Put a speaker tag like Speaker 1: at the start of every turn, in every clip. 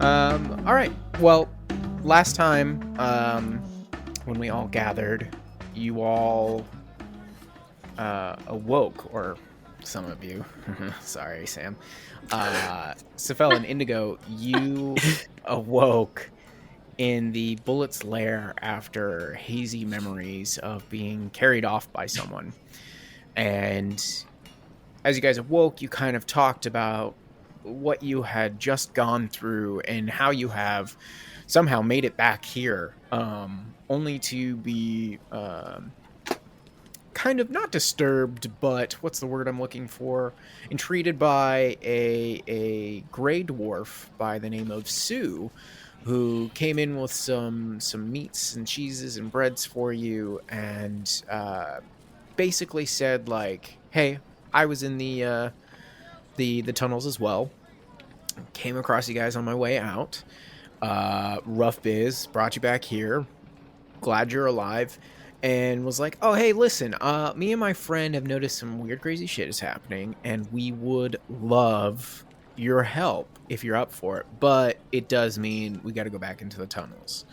Speaker 1: All right. Well, last time, when we all gathered, you all awoke, or some of you. Sorry, Sam. Sephel and Indigo, you awoke in the bullet's lair after hazy memories of being carried off by someone. And as you guys awoke, you kind of talked about what you had just gone through and how you have somehow made it back here, only to be kind of not disturbed, but what's the word I'm looking for? Entreated by a gray dwarf by the name of Sue, who came in with some meats and cheeses and breads for you, and basically said like, "Hey, I was in the tunnels as well. Came across you guys on my way out. Rough biz brought you back here. Glad you're alive." And was like, "Oh, hey, listen, me and my friend have noticed some weird, crazy shit is happening, and we would love your help if you're up for it. But it does mean we got to go back into the tunnels."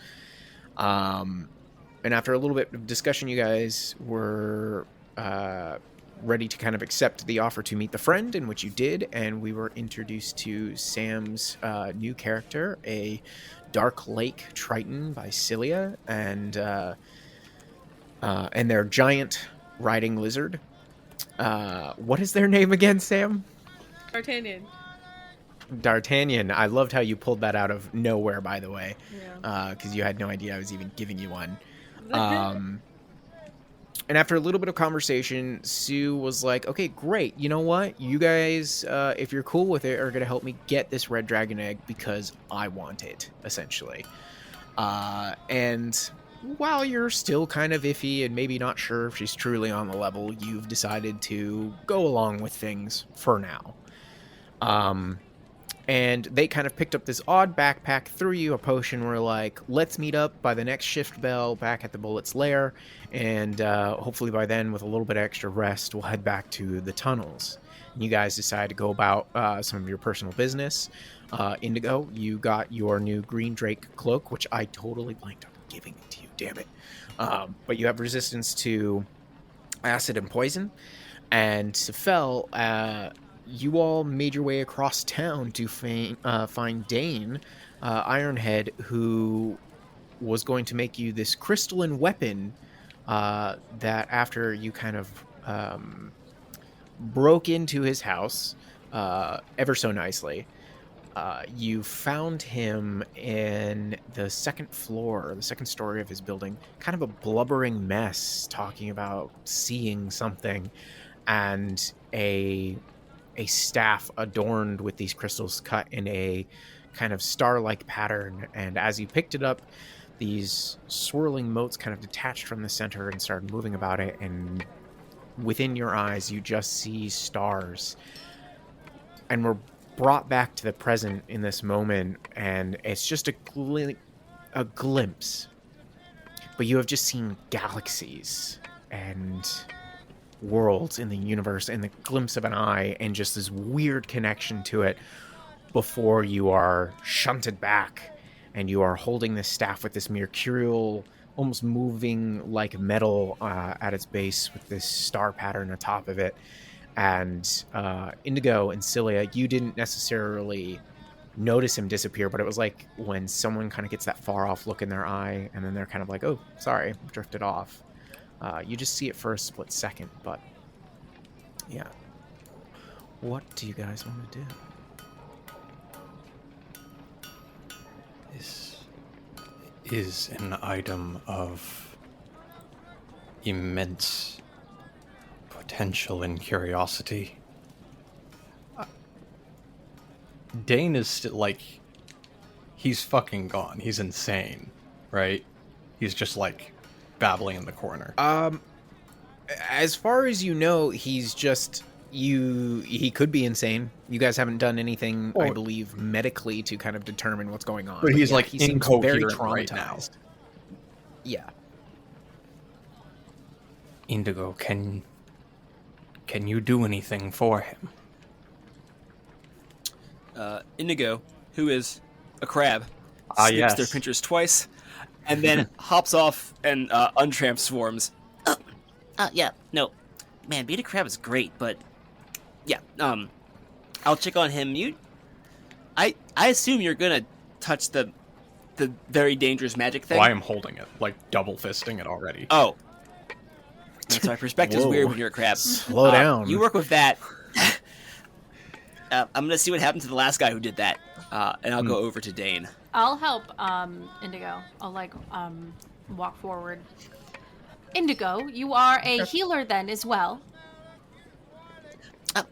Speaker 1: And after a little bit of discussion, you guys were ready to kind of accept the offer to meet the friend, in which you did, and we were introduced to Sam's new character, a Dark Lake Triton by Cilia, and their giant riding lizard. What is their name again, Sam?
Speaker 2: D'Artagnan.
Speaker 1: D'Artagnan. I loved how you pulled that out of nowhere, by the way,
Speaker 2: Yeah.
Speaker 1: because you had no idea I was even giving you one. And after a little bit of conversation, Sue was like, "Okay, great. You know what? You guys, if you're cool with it, are going to help me get this red dragon egg because I want it, essentially." And while you're still kind of iffy and maybe not sure if she's truly on the level, you've decided to go along with things for now. And they kind of picked up this odd backpack, threw you a potion, were like, "Let's meet up by the next shift bell back at the Bullet's Lair, and hopefully by then, with a little bit of extra rest, we'll head back to the tunnels." And you guys decide to go about some of your personal business. Indigo, you got your new Green Drake cloak, which I totally blanked on giving it to you, damn it. But you have resistance to acid and poison. And Sephel, you all made your way across town to find Dane, Ironhead, who was going to make you this crystalline weapon that after you kind of broke into his house ever so nicely, you found him in the second story of his building, kind of a blubbering mess, talking about seeing something, and a staff adorned with these crystals cut in a kind of star-like pattern. And as you picked it up, these swirling motes kind of detached from the center and started moving about it, and within your eyes you just see stars. And we're brought back to the present in this moment, and it's just a glimpse. But you have just seen galaxies and worlds in the universe in the glimpse of an eye, and just this weird connection to it before you are shunted back, and you are holding this staff with this mercurial, almost moving like metal at its base with this star pattern atop of it. And Indigo and Cilia, you didn't necessarily notice him disappear, but it was like when someone kind of gets that far off look in their eye, and then they're kind of like, "Oh, sorry, drifted off." You just see it for a split second, but yeah. What do you guys want to do?
Speaker 3: This is an item of immense potential and curiosity. Dane is still, like, he's fucking gone. He's insane, right? He's just, like, babbling in the corner.
Speaker 1: As far as you know, he's just he could be insane. You guys haven't done anything, I believe, medically to kind of determine what's going on.
Speaker 3: But he's
Speaker 1: yeah,
Speaker 3: like
Speaker 1: he seems very
Speaker 3: incoherent
Speaker 1: traumatized.
Speaker 3: right now.
Speaker 1: Yeah.
Speaker 3: Indigo, can you do anything for him?
Speaker 4: Indigo, who is
Speaker 2: a crab,
Speaker 3: Ah,
Speaker 2: snips their
Speaker 3: yes.
Speaker 2: pinchers twice, and then hops off and untramp swarms. Yeah, no, man, being a crab is great, but yeah, I'll check on him. I assume you're gonna touch the very dangerous magic thing.
Speaker 3: Well, I am holding it, like double fisting it already.
Speaker 2: Oh, that's why perspective's
Speaker 1: Whoa.
Speaker 2: weird when you're a crab.
Speaker 1: Slow down.
Speaker 2: You work with that. I'm gonna see what happened to the last guy who did that, and I'll go over to Dane.
Speaker 4: I'll help Indigo. I'll walk forward. Indigo, you are a healer then as well.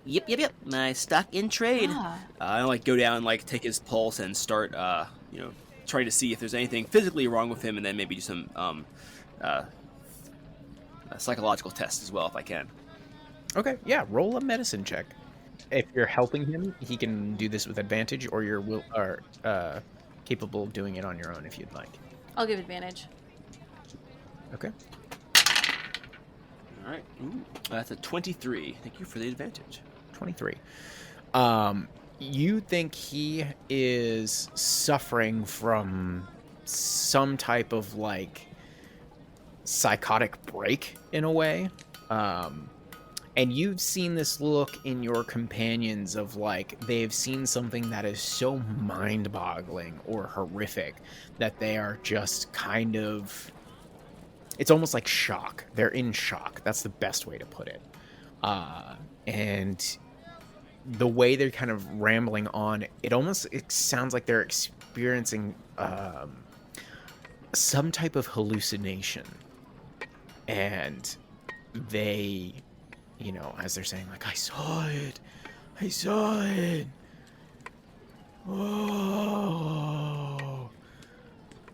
Speaker 2: Yep. My stock in trade.
Speaker 4: Ah.
Speaker 2: I go down and take his pulse and start trying to see if there's anything physically wrong with him, and then maybe do some psychological tests as well if I can.
Speaker 1: Okay, yeah, roll a medicine check. If you're helping him, he can do this with advantage, or you're capable of doing it on your own if you'd like.
Speaker 4: I'll give advantage.
Speaker 1: Okay.
Speaker 2: All right. Ooh, that's a 23. Thank you for the advantage.
Speaker 1: 23. You think he is suffering from some type of psychotic break in a way. And you've seen this look in your companions of they've seen something that is so mind-boggling or horrific that they are just kind of, it's almost like shock. They're in shock. That's the best way to put it. And the way they're kind of rambling on, it sounds like they're experiencing some type of hallucination. And they, as they're saying, I saw it.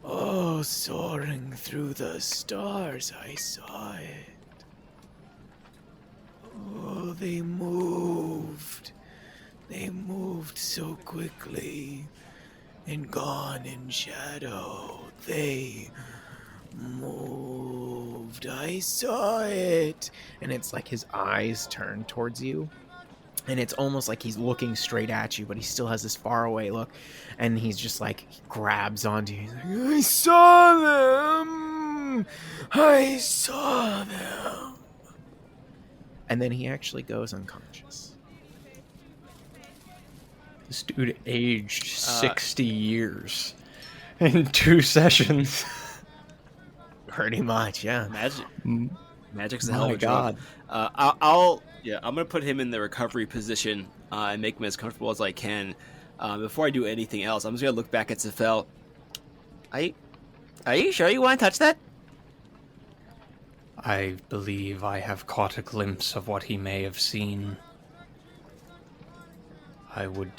Speaker 1: Oh, soaring through the stars, I saw it. Oh, they moved. They moved so quickly and gone in shadow. They moved. I saw it. And it's like his eyes turn towards you. And it's almost like he's looking straight at you, but he still has this faraway look. And he's just he grabs onto you. He's like, I saw them! I saw them! And then he actually goes unconscious.
Speaker 3: This dude aged 60 years in 2 sessions.
Speaker 1: Pretty much, yeah.
Speaker 2: Magic's a hell of a
Speaker 3: God.
Speaker 2: drug. I'm gonna put him in the recovery position and make him as comfortable as I can. Before I do anything else, I'm just gonna look back at Sephel. Are you sure you want to touch that?
Speaker 3: I believe I have caught a glimpse of what he may have seen. I would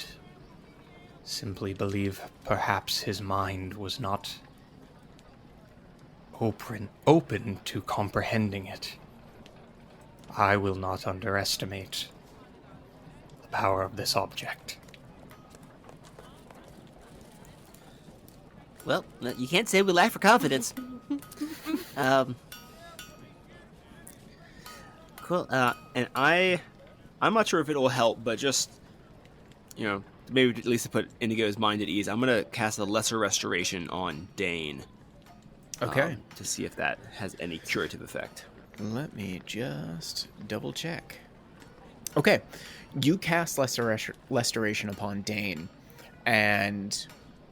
Speaker 3: simply believe perhaps his mind was not open to comprehending it. I will not underestimate the power of this object.
Speaker 2: Well, you can't say we lack for confidence. Cool. And I'm not sure if it'll help, but just, maybe at least to put Indigo's mind at ease, I'm going to cast a Lesser Restoration on Dane.
Speaker 1: Okay.
Speaker 2: To see if that has any curative effect.
Speaker 1: Let me just double check. Okay. You cast Restoration upon Dane, and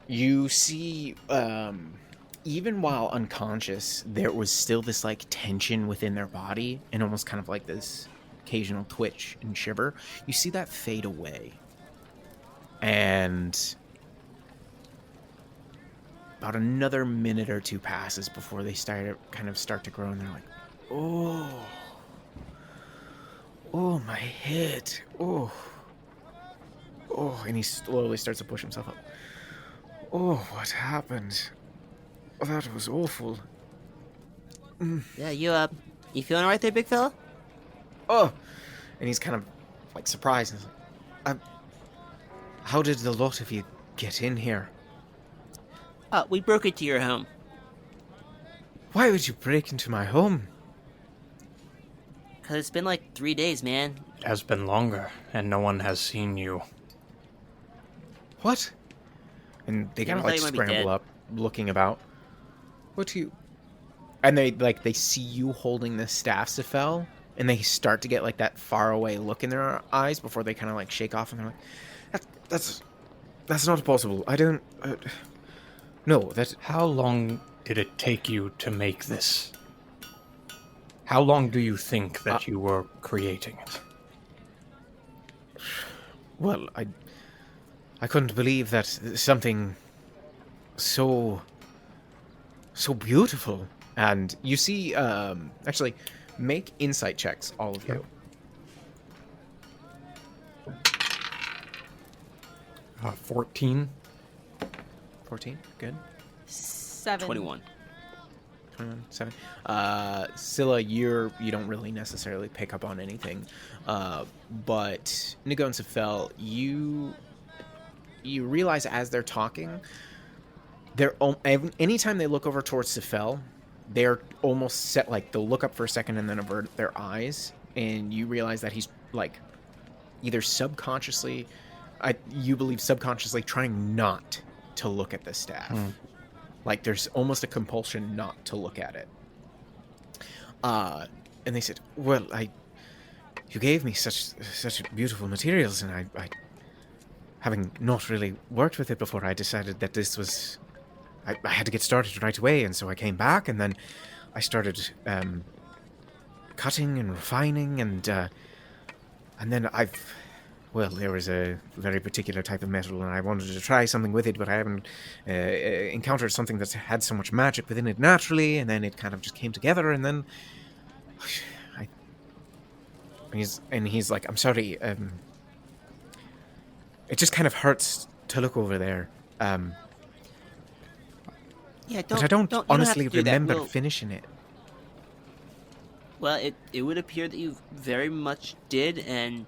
Speaker 1: you see, even while unconscious, there was still this tension within their body, and almost kind of this occasional twitch and shiver. You see that fade away. And about another minute or two passes before they start to grow, and they're like, oh, my head, oh, and he slowly starts to push himself up. Oh, what happened? Oh, that was awful.
Speaker 2: Yeah, you feeling all right there, big fella?
Speaker 1: Oh, and he's kind of surprised. He's how did the lot of you get in here?
Speaker 2: We broke into your home.
Speaker 1: Why would you break into my home?
Speaker 2: Because it's been 3 days, man.
Speaker 3: It has been longer, and no one has seen you.
Speaker 1: What? And they
Speaker 2: Yeah,
Speaker 1: kind of
Speaker 2: I
Speaker 1: like
Speaker 2: thought you might be
Speaker 1: scramble
Speaker 2: dead.
Speaker 1: up, looking about. What do you? And they see you holding the staff, Sephel, and they start to get like that faraway look in their eyes before they kind of like shake off, and they're like, that's not possible. I don't. No, that.
Speaker 3: How long did it take you to make this? How long do you think that you were creating it?
Speaker 1: Well, I couldn't believe that something so beautiful. And you see, actually, make insight checks, all of you.
Speaker 3: 14.
Speaker 1: 14, good.
Speaker 4: 7.
Speaker 2: 21.
Speaker 1: 21, 7. Scylla, you don't really necessarily pick up on anything. But Indigo and Sephel, you realize as they're talking, anytime they look over towards Sephel, they're almost set, like, they'll look up for a second and then avert their eyes, and you realize that he's, like, either subconsciously, you believe subconsciously, trying not to look at the staff. Like, there's almost a compulsion not to look at it. And they said, well, you gave me such beautiful materials, and I having not really worked with it before, I decided that this was... I had to get started right away, and so I came back, and then I started cutting and refining, and then there was a very particular type of metal, and I wanted to try something with it, but I haven't encountered something that's had so much magic within it naturally, and then it kind of just came together, and then he's like, I'm sorry, it just kind of hurts to look over there.
Speaker 2: Yeah,
Speaker 1: But I don't honestly remember
Speaker 2: We'll,
Speaker 1: finishing it.
Speaker 2: Well, it would appear that you very much did, and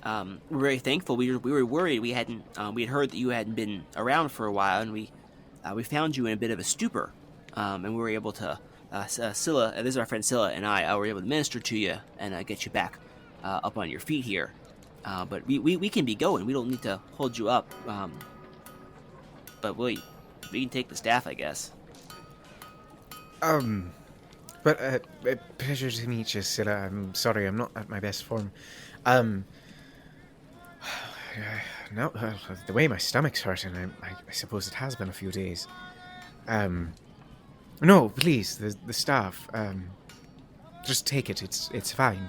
Speaker 2: we're very thankful. We were worried. We had heard that you hadn't been around for a while, and we found you in a bit of a stupor, and we were able to Scylla. This is our friend Scylla, and I were able to minister to you and get you back up on your feet here. But we can be going. We don't need to hold you up. But we can take the staff, I guess.
Speaker 1: But pleasure to meet you, Scylla. I'm sorry, I'm not at my best form. No, the way my stomach's hurting, I suppose it has been a few days. No, please, the staff. Just take it. It's fine.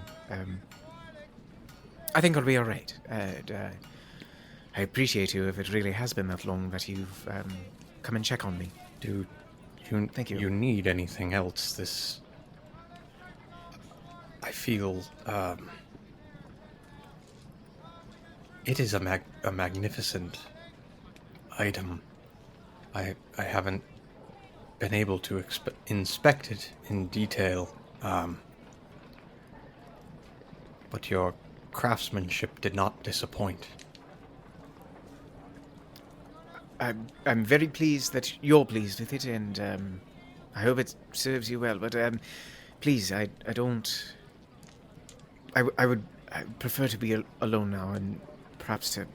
Speaker 1: I think I'll be all right. I appreciate you if it really has been that long that you've come and check on me.
Speaker 3: Thank you. You need anything else? I feel it is a magnificent item. I haven't been able to inspect it in detail, but your craftsmanship did not disappoint.
Speaker 1: I'm very pleased that you're pleased with it, and I hope it serves you well. But please, I would prefer to be alone now, and perhaps to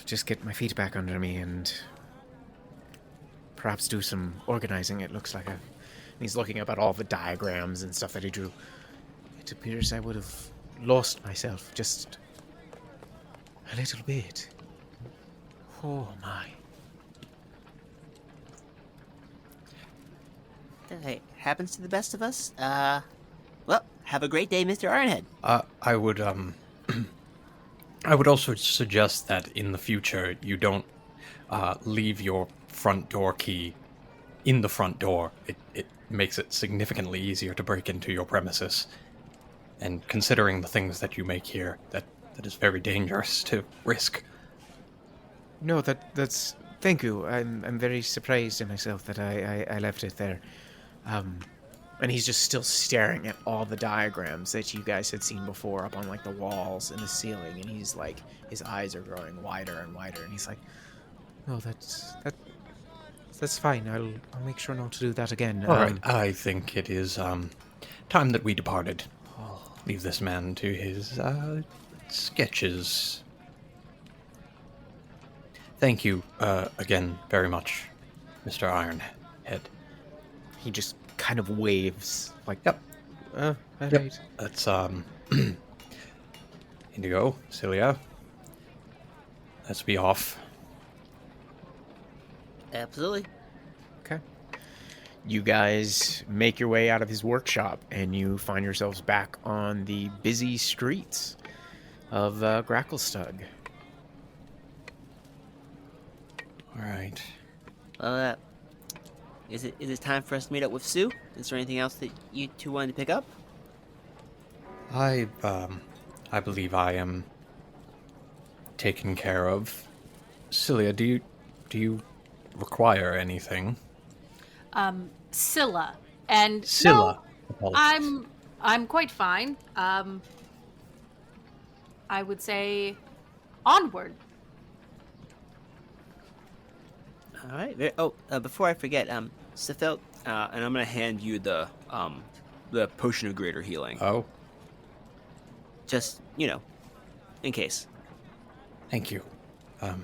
Speaker 1: just get my feet back under me and perhaps do some organizing. It looks like he's looking up at all the diagrams and stuff that he drew. It appears I would have lost myself just a little bit. Oh my.
Speaker 2: Hey, happens to the best of us. Well, have a great day, Mr. Ironhead.
Speaker 3: I would I would also suggest that in the future you don't leave your front door key in the front door. It makes it significantly easier to break into your premises. And considering the things that you make here, that is very dangerous to risk.
Speaker 1: No, that's... Thank you. I'm very surprised in myself that I left it there. And he's just still staring at all the diagrams that you guys had seen before up on, like, the walls and the ceiling. And he's like, his eyes are growing wider and wider. And he's like, no, that's fine. I'll make sure not to do that again.
Speaker 3: All right. I think it is time that we departed. I'll leave this man to his sketches. Thank you again very much, Mr. Ironhead.
Speaker 1: He just kind of waves like,
Speaker 3: Yep.
Speaker 1: all
Speaker 3: Yep.
Speaker 1: right.
Speaker 3: That's Indigo, Celia. Let's be off.
Speaker 2: Absolutely.
Speaker 1: Okay. You guys make your way out of his workshop, and you find yourselves back on the busy streets of Gracklestug.
Speaker 3: All right.
Speaker 2: Well, is it time for us to meet up with Sue? Is there anything else that you two wanted to pick up?
Speaker 3: I believe I am taken care of. Celia, do you require anything?
Speaker 4: Scylla. And
Speaker 3: Scylla.
Speaker 4: no,
Speaker 3: Apologies.
Speaker 4: I'm quite fine. I would say onward.
Speaker 2: All right. Before I forget, Sephel, and I'm gonna hand you the potion of greater healing.
Speaker 3: Oh,
Speaker 2: Just in case.
Speaker 3: thank you. I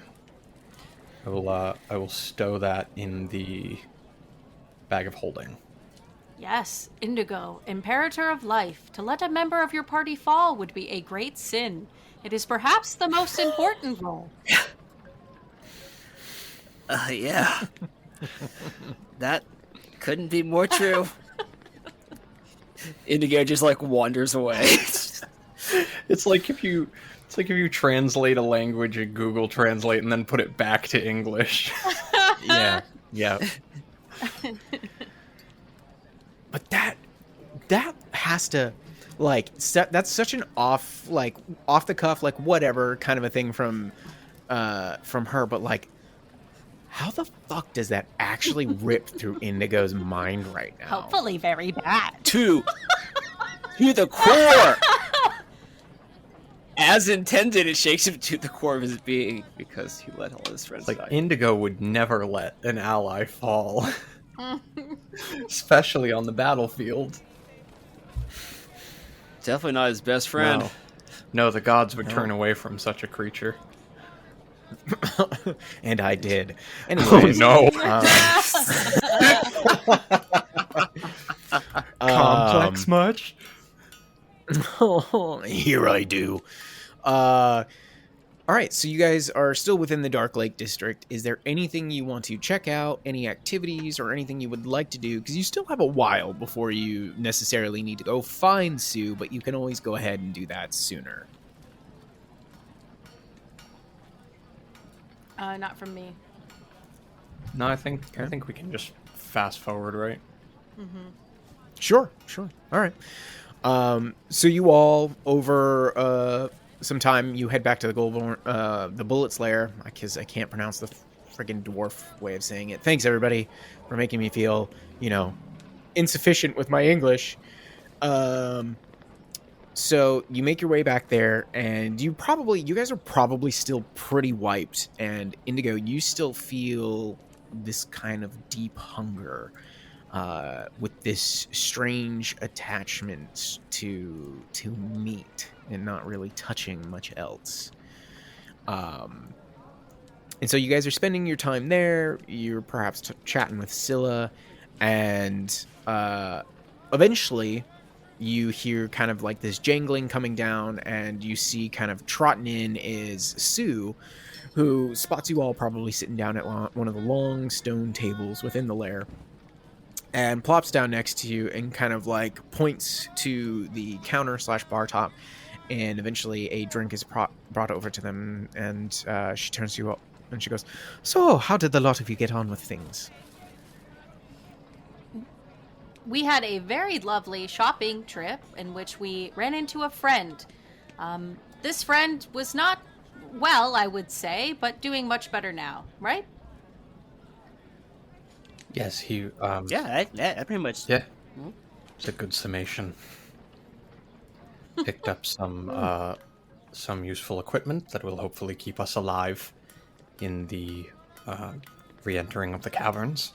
Speaker 3: will stow that in the bag of holding.
Speaker 4: Yes, Indigo, Imperator of Life. To let a member of your party fall would be a great sin. It is perhaps the most important role.
Speaker 2: Yeah. That couldn't be more true. Indigo just wanders away.
Speaker 3: It's like if you translate a language in Google Translate and then put it back to English.
Speaker 1: Yeah. But that has to that's such an off the cuff whatever kind of a thing from her, but how the fuck does that actually rip through Indigo's mind right now?
Speaker 4: Hopefully very bad.
Speaker 2: To the core. As intended, it shakes him to the core of his being because he let all his friends
Speaker 3: Like
Speaker 2: die.
Speaker 3: Indigo would never let an ally fall. Especially on the battlefield.
Speaker 2: Definitely not his best friend.
Speaker 3: No, the gods would turn away from such a creature.
Speaker 1: And I did. Anyways,
Speaker 3: Complex much?
Speaker 1: Here I do. All right, so you guys are still within the Dark Lake District. Is there anything you want to check out, any activities, or anything you would like to do? Because you still have a while before you necessarily need to go find Sue, but you can always go ahead and do that sooner.
Speaker 4: Not from me.
Speaker 3: No, I think we can just fast forward, right?
Speaker 1: Sure. All right. So you all, over some time, you head back to the Bullet's Lair, because I can't pronounce the friggin' dwarf way of saying it. Thanks, everybody, for making me feel, insufficient with my English. So you make your way back there, and you guys are probably still pretty wiped, and Indigo, you still feel this kind of deep hunger. With this strange attachment to meat and not really touching much else. And so you guys are spending your time there. You're perhaps chatting with Scylla, and eventually you hear kind of this jangling coming down, and you see kind of trotting in is Sue, who spots you all probably sitting down at one of the long stone tables within the lair, and plops down next to you and kind of points to the counter / bar top, and eventually a drink is brought over to them, and she turns to you up and she goes, "So, how did the lot of you get on with things?"
Speaker 4: We had a very lovely shopping trip in which we ran into a friend. This friend was not well, I would say, but doing much better now, right?
Speaker 3: Yes, he.
Speaker 2: Yeah, that pretty much.
Speaker 3: Yeah, it's a good summation. Picked up some useful equipment that will hopefully keep us alive in the re-entering of the caverns.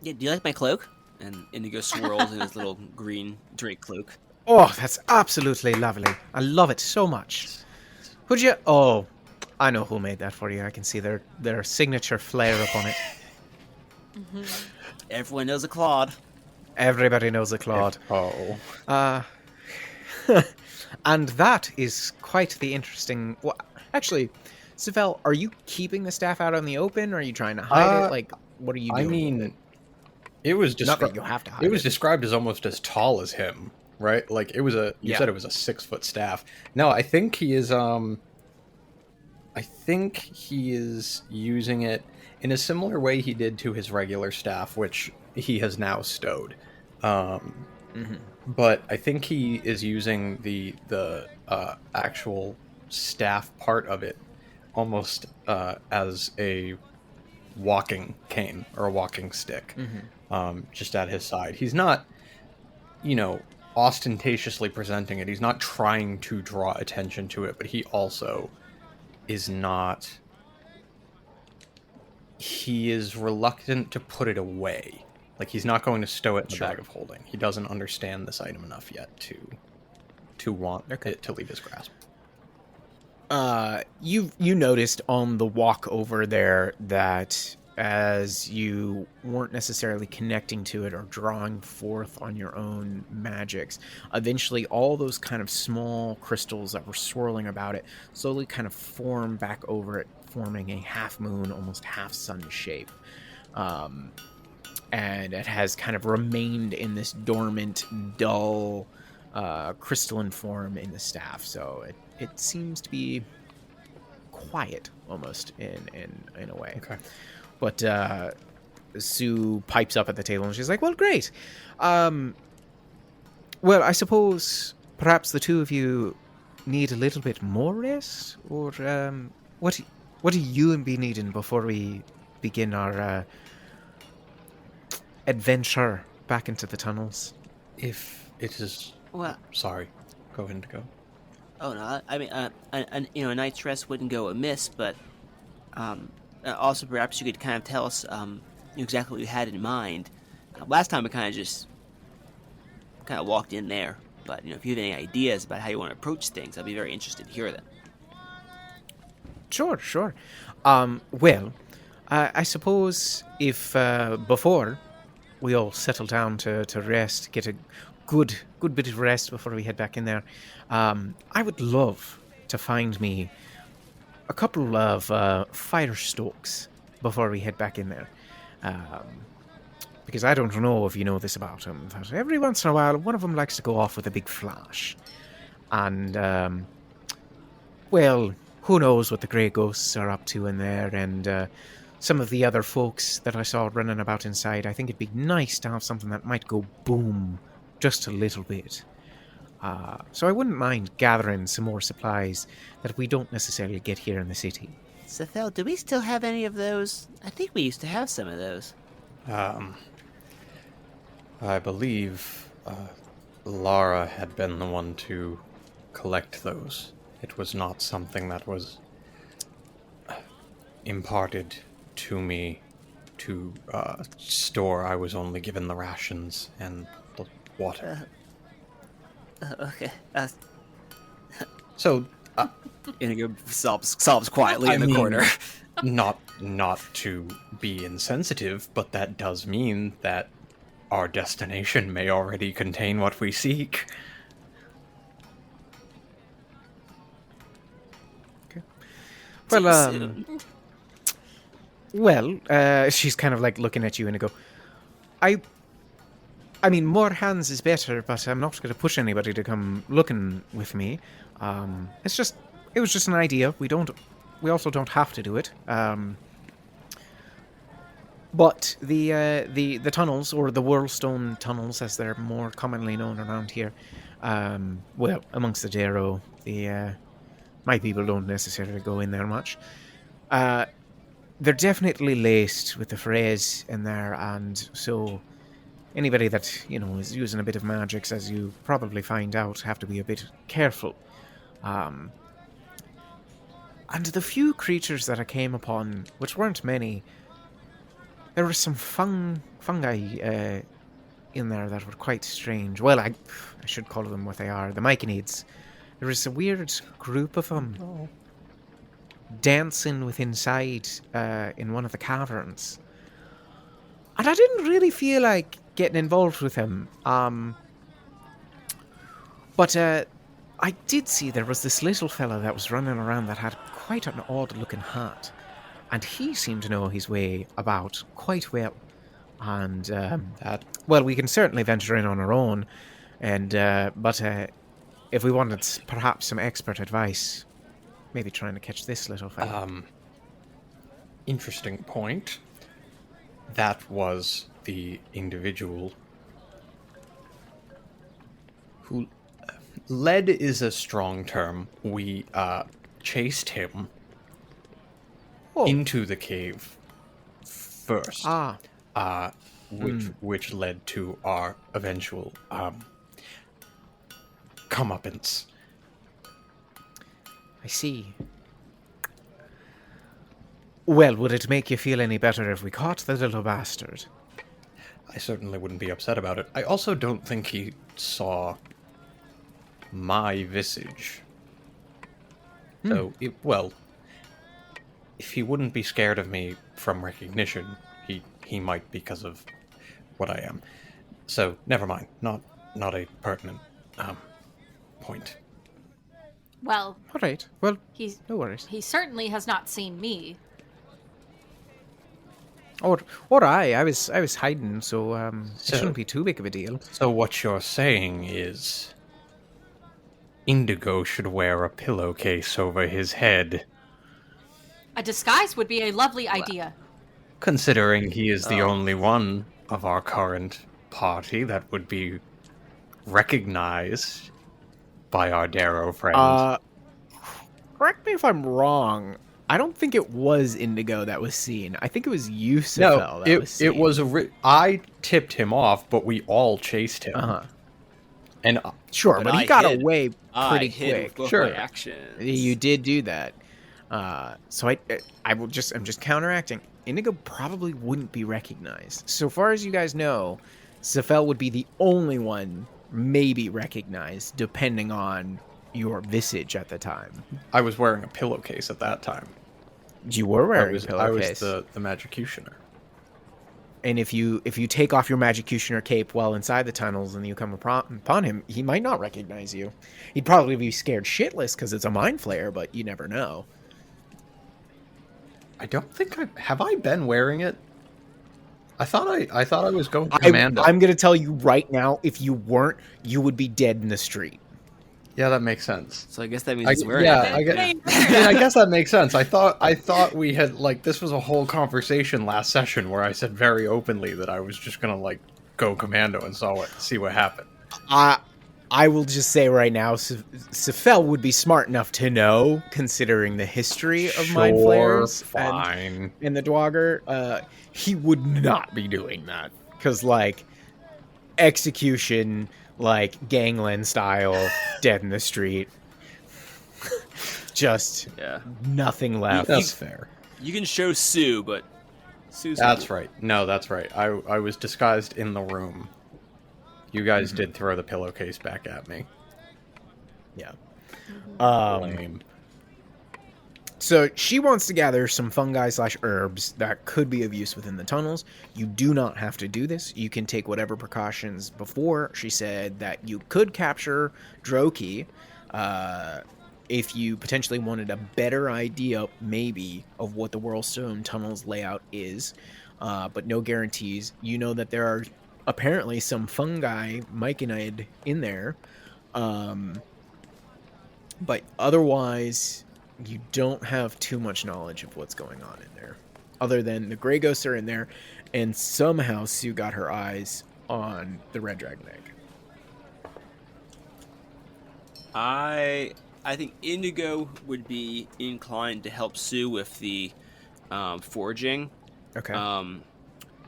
Speaker 2: Yeah, do you like my cloak? And Indigo swirls in his little green drake cloak.
Speaker 1: Oh, that's absolutely lovely. I love it so much. Would you? Oh, I know who made that for you. I can see their signature flair up on it.
Speaker 2: Everyone knows a Claude.
Speaker 1: Everybody knows a Claude.
Speaker 3: Oh.
Speaker 1: And that is quite the interesting... Well, actually, Sephel, are you keeping the staff out on the open, or are you trying to hide it? Like, what are you doing?
Speaker 3: I mean, it was
Speaker 1: Not that you have to hide
Speaker 3: it was described as almost as tall as him, right? Like it was you said it was a 6-foot staff. No, I think he is using it in a similar way he did to his regular staff, which he has now stowed. But I think he is using the actual staff part of it almost as a walking cane or a walking stick, just at his side. He's not, ostentatiously presenting it. He's not trying to draw attention to it, but he also is not... He is reluctant to put it away. Like, he's not going to stow it in the bag of holding. He doesn't understand this item enough yet to want it to leave his grasp.
Speaker 1: You noticed on the walk over there that as you weren't necessarily connecting to it or drawing forth on your own magics, eventually all those kind of small crystals that were swirling about it slowly kind of form back over it, forming a half moon, almost half sun shape. And it has kind of remained in this dormant, dull, crystalline form in the staff. So it seems to be quiet, almost, in a way.
Speaker 3: Okay.
Speaker 1: But Sue pipes up at the table and she's like, well, great. Well, I suppose perhaps the two of you need a little bit more rest? Or what do you be needing before we begin our adventure back into the tunnels?
Speaker 3: If it is...
Speaker 2: Well,
Speaker 3: sorry. Go ahead and go.
Speaker 2: Oh no, I mean, a night's rest wouldn't go amiss, but also perhaps you could kind of tell us exactly what you had in mind. Last time we kind of walked in there, but if you have any ideas about how you want to approach things, I'd be very interested to hear them.
Speaker 1: Sure. Well, I suppose if before we all settle down to rest, get a good bit of rest before we head back in there, I would love to find me a couple of fire stokes before we head back in there. Because I don't know if you know this about them, but every once in a while, one of them likes to go off with a big flash. And, well, who knows what the grey ghosts are up to in there, and some of the other folks that I saw running about inside. I think it'd be nice to have something that might go boom just a little bit. So I wouldn't mind gathering some more supplies that we don't necessarily get here in the city.
Speaker 2: Sephel, do we still have any of those? I think we used to have some of those.
Speaker 3: I believe Lara had been the one to collect those. It was not something that was imparted to me to store. I was only given the rations and the water.
Speaker 2: Okay.
Speaker 3: So,
Speaker 2: Indigo sobs quietly in the corner.
Speaker 3: Not to be insensitive, but that does mean that our destination may already contain what we seek.
Speaker 1: Okay. Well, she's kind of like looking at you and go, I mean, more hands is better, but I'm not going to push anybody to come looking with me. It was just an idea. We also don't have to do it. But the tunnels, or the Whirlstone tunnels, as they're more commonly known around here, well, amongst the Darrow, my people don't necessarily go in there much. They're definitely laced with the phrase in there, and so anybody that, is using a bit of magics, as you probably find out, have to be a bit careful. And the few creatures that I came upon, which weren't many, there were some fungi in there that were quite strange. Well, I should call them what they are, the myconids. There was a weird group of them. dancing with inside in one of the caverns. And I didn't really feel like getting involved with him. But I did see there was this little fella that was running around that had quite an odd-looking hat. And he seemed to know his way about quite well. And, well, we can certainly venture in on our own. And, but if we wanted perhaps some expert advice, maybe trying to catch this little fella.
Speaker 3: Interesting point. That was the individual who... led is a strong term. We chased him into the cave first. Which led to our eventual comeuppance.
Speaker 1: I see. Well, would it make you feel any better if we caught the little bastard?
Speaker 3: I certainly wouldn't be upset about it. I also don't think he saw my visage. So, well, if he wouldn't be scared of me from recognition, he might because of what I am. So, never mind. Not a pertinent point.
Speaker 4: Well,
Speaker 1: All right. Well,
Speaker 4: he's
Speaker 1: no worries.
Speaker 4: he certainly has not seen me.
Speaker 1: Or I was hiding, so it shouldn't be too big of a deal.
Speaker 3: So what you're saying is Indigo should wear a pillowcase over his head,
Speaker 4: A disguise would be a lovely idea.
Speaker 3: considering he is the only one of our current party that would be recognized by our Darrow friend.
Speaker 1: Correct me if I'm wrong. I don't think it was Indigo that was seen. I think it was you, Sephel, that was seen.
Speaker 3: It was I tipped him off, but we all chased him. And
Speaker 1: Sure, but he got
Speaker 2: hid.
Speaker 1: away
Speaker 2: I
Speaker 1: pretty
Speaker 2: hid with
Speaker 1: quick.
Speaker 2: both
Speaker 3: Sure.
Speaker 2: my actions.
Speaker 1: You did do that. So I'm just counteracting. Indigo probably wouldn't be recognized. So far as you guys know, Sephel would be the only one maybe recognized, depending on your visage at the time.
Speaker 3: I was wearing a pillowcase at that time.
Speaker 1: You were wearing a
Speaker 3: I
Speaker 1: pillowcase.
Speaker 3: was the Magicutioner.
Speaker 1: And if you take off your Magicutioner cape while inside the tunnels and you come upon him, he might not recognize you. He'd probably be scared shitless because it's a mind flayer, but you never know.
Speaker 3: I don't think have I been wearing it? I thought I was going commando.
Speaker 1: I'm going to tell you right now, if you weren't, you would be dead in the street.
Speaker 3: Yeah, that makes sense.
Speaker 2: So I guess that means he's wearing
Speaker 3: yeah,
Speaker 2: it.
Speaker 3: I guess that makes sense. I thought we had this was a whole conversation last session where I said very openly that I was just gonna go commando and see what happened.
Speaker 1: I will just say right now, Sephel would be smart enough to know, considering the history of mind flayers and the Dwagger. He would not be doing that because execution. Gangland style, dead in the street. Just nothing left.
Speaker 3: That's fair.
Speaker 2: You can show Sue, but Sue's...
Speaker 3: That's right. No, that's right. I was disguised in the room. You guys did throw the pillowcase back at me.
Speaker 1: Yeah.
Speaker 3: Lame.
Speaker 1: So she wants to gather some fungi/herbs that could be of use within the tunnels. You do not have to do this. You can take whatever precautions before. She said that you could capture Droki if you potentially wanted a better idea, maybe, of what the Whirlstone tunnels layout is, but no guarantees. You know that there are apparently some fungi myconid in there, but otherwise... you don't have too much knowledge of what's going on in there. Other than the Grey Ghosts are in there, and somehow Sue got her eyes on the Red Dragon Egg.
Speaker 2: I think Indigo would be inclined to help Sue with the foraging.
Speaker 1: Okay.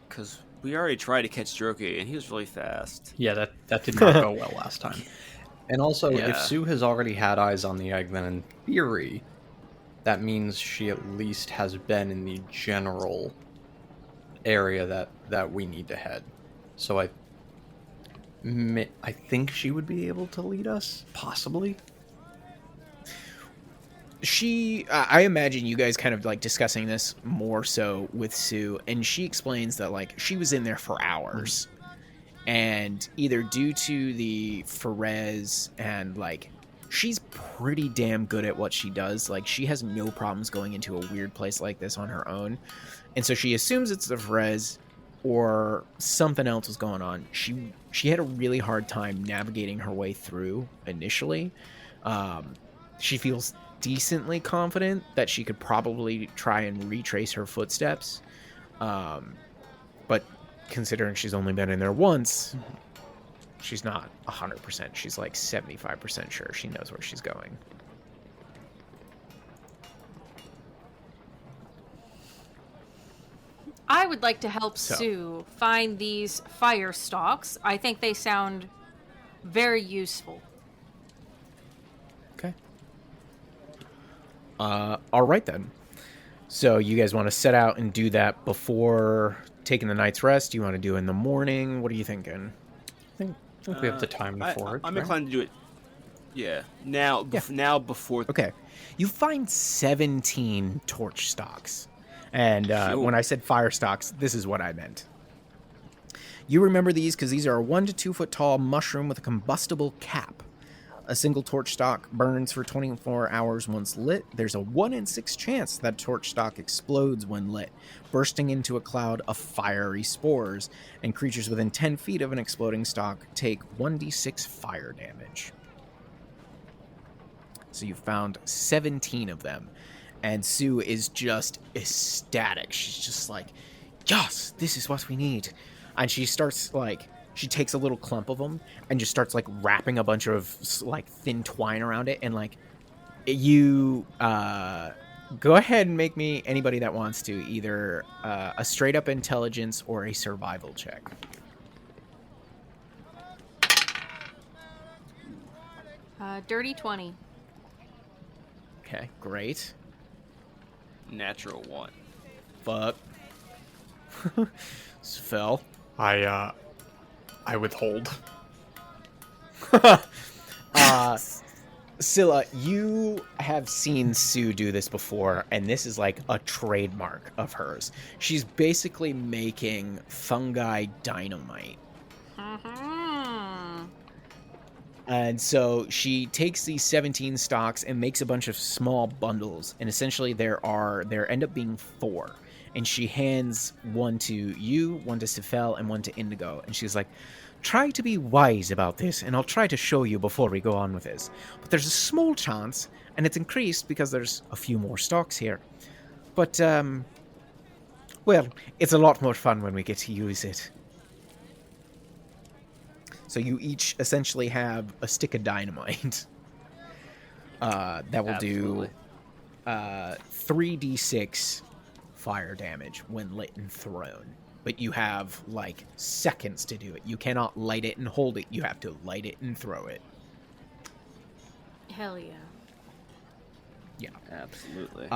Speaker 2: Because we already tried to catch Droki, and he was really fast.
Speaker 3: Yeah, that did not go well last time. And also,
Speaker 2: Yeah.
Speaker 3: if Sue has already had eyes on the egg, then in theory, that means she at least has been in the general area that we need to head. So I think she would be able to lead us, possibly.
Speaker 1: I imagine you guys kind of like discussing this more so with Sue, and she explains that like she was in there for hours, and either due to the Ferez and like she's pretty damn good at what she does. Like she has no problems going into a weird place like this on her own, and so she assumes it's the Ferez or something else was going on. She had a really hard time navigating her way through initially. She feels decently confident that she could probably try and retrace her footsteps. But considering she's only been in there once, she's not 100%. She's like 75% sure she knows where she's going.
Speaker 4: I would like to help Sue find these fire stalks. I think they sound very useful.
Speaker 1: Okay. All right then. So you guys want to set out and do that before taking the night's rest? Do you want to do it in the morning? What are you thinking?
Speaker 3: I think we have the time for it.
Speaker 2: I'm
Speaker 3: right?
Speaker 2: inclined to do it. Yeah. Now before.
Speaker 1: Okay. You find 17 torch stalks. And when I said fire stalks, this is what I meant. You remember these because these are a 1 to 2 foot tall mushroom with a combustible cap. A single torch stalk burns for 24 hours once lit. There's a 1 in 6 chance that torch stalk explodes when lit, bursting into a cloud of fiery spores, and creatures within 10 feet of an exploding stalk take 1d6 fire damage. So you found 17 of them, and Sue is just ecstatic. She's just like, yes, this is what we need. And she starts like... She takes a little clump of them and just starts like wrapping a bunch of like thin twine around it. And like you go ahead and make me, anybody that wants to, either a straight up intelligence or a survival check.
Speaker 4: Dirty 20.
Speaker 1: Okay, great.
Speaker 2: Natural 1.
Speaker 1: Fuck. Sephel.
Speaker 3: I withhold.
Speaker 1: Scylla, you have seen Sue do this before, and this is like a trademark of hers. She's basically making fungi dynamite.
Speaker 4: Mm-hmm.
Speaker 1: And so she takes these 17 stalks and makes a bunch of small bundles, and essentially there end up being 4. And she hands one to you, one to Sephel, and one to Indigo. And she's like, try to be wise about this, and I'll try to show you before we go on with this. But there's a small chance, and it's increased because there's a few more stocks here. But, well, it's a lot more fun when we get to use it. So you each essentially have a stick of dynamite. That will
Speaker 2: Absolutely.
Speaker 1: do 3d6 fire damage when lit and thrown. But you have, like, seconds to do it. You cannot light it and hold it. You have to light it and throw it.
Speaker 4: Hell yeah.
Speaker 2: Yeah, absolutely.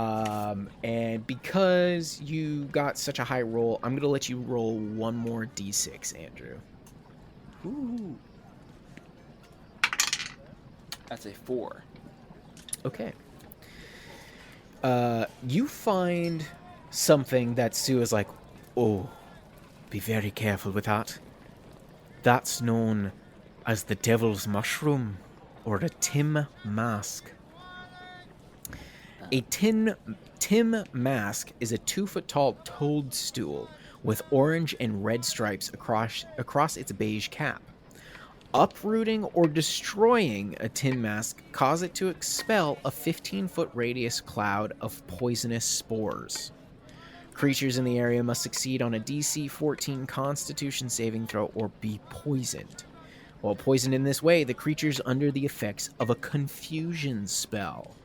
Speaker 1: And because you got such a high roll, I'm going to let you roll one more d6, Andrew.
Speaker 2: Ooh. That's a 4.
Speaker 1: Okay. You find something that Sue is like, oh, be very careful with that. That's known as the Devil's Mushroom, or a Tim Mask. A Tim Mask is a 2-foot-tall toadstool with orange and red stripes across its beige cap. Uprooting or destroying a tin mask cause it to expel a 15-foot radius cloud of poisonous spores. Creatures in the area must succeed on a DC 14 Constitution saving throw or be poisoned. While poisoned in this way, the creature's under the effects of a confusion spell,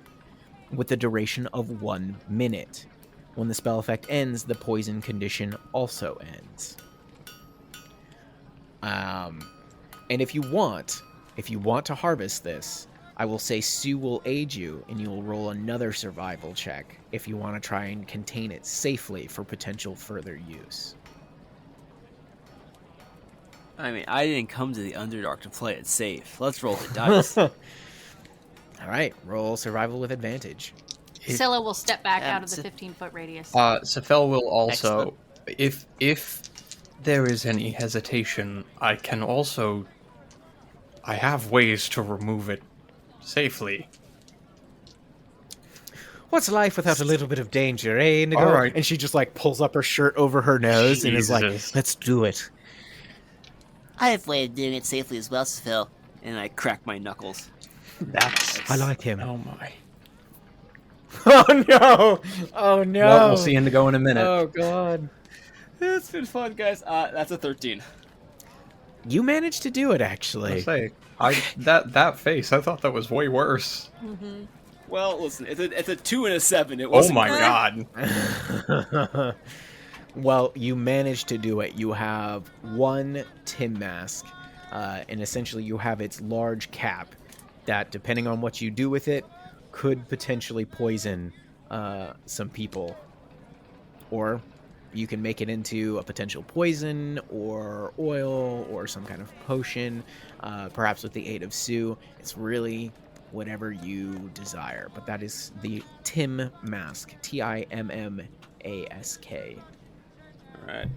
Speaker 1: with the duration of 1 minute. When the spell effect ends, the poison condition also ends. And if you want to harvest this, I will say Sue will aid you, and you will roll another survival check if you want to try and contain it safely for potential further use.
Speaker 2: I mean, I didn't come to the Underdark to play it safe. Let's roll the dice.
Speaker 1: All right, roll survival with advantage.
Speaker 4: Scylla will step back
Speaker 2: Yeah,
Speaker 4: out of the
Speaker 2: it's-
Speaker 4: 15-foot radius.
Speaker 3: Sephel will also,
Speaker 2: Excellent.
Speaker 3: if there is any hesitation, I can also. I have ways to remove it safely.
Speaker 1: What's life without a little bit of danger, eh, Indigo?
Speaker 3: All right.
Speaker 1: And she just like pulls up her shirt over her nose and is like,
Speaker 3: Jesus.
Speaker 1: let's do it.
Speaker 2: I have a way of doing it safely as well, Sephel. And I crack my knuckles.
Speaker 3: That's.
Speaker 1: I like him.
Speaker 3: Oh my.
Speaker 1: Oh no! Oh no!
Speaker 3: Well, we'll see Indigo in a minute.
Speaker 1: Oh god.
Speaker 2: It's been fun, guys. That's a 13.
Speaker 1: You managed to do it,
Speaker 3: I
Speaker 1: actually.
Speaker 3: say, that face. I thought that was way worse.
Speaker 2: Well, listen, it's a 2 and a 7. It was
Speaker 3: Oh my god.
Speaker 1: Well, you managed to do it. You have one tin mask, and essentially you have its large cap that, depending on what you do with it, could potentially poison some people. Or you can make it into a potential poison or oil or some kind of potion, perhaps with the aid of Sue. It's really whatever you desire. But that is the Tim Mask. Timmask.
Speaker 2: Alright.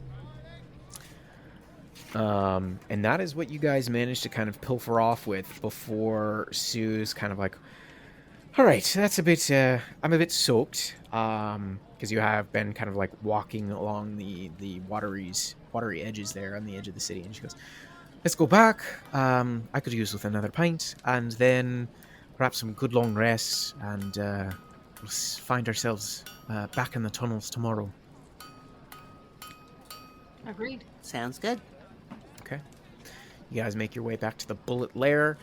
Speaker 1: And that is what you guys managed to kind of pilfer off with before Sue's kind of like, all right, that's a bit, I'm a bit soaked, because you have been kind of like walking along the watery edges there on the edge of the city. And she goes, let's go back. I could use with another pint, and then perhaps some good long rests, and we'll find ourselves back in the tunnels tomorrow.
Speaker 4: Agreed.
Speaker 2: Sounds good.
Speaker 1: Okay. You guys make your way back to the Bullet Lair.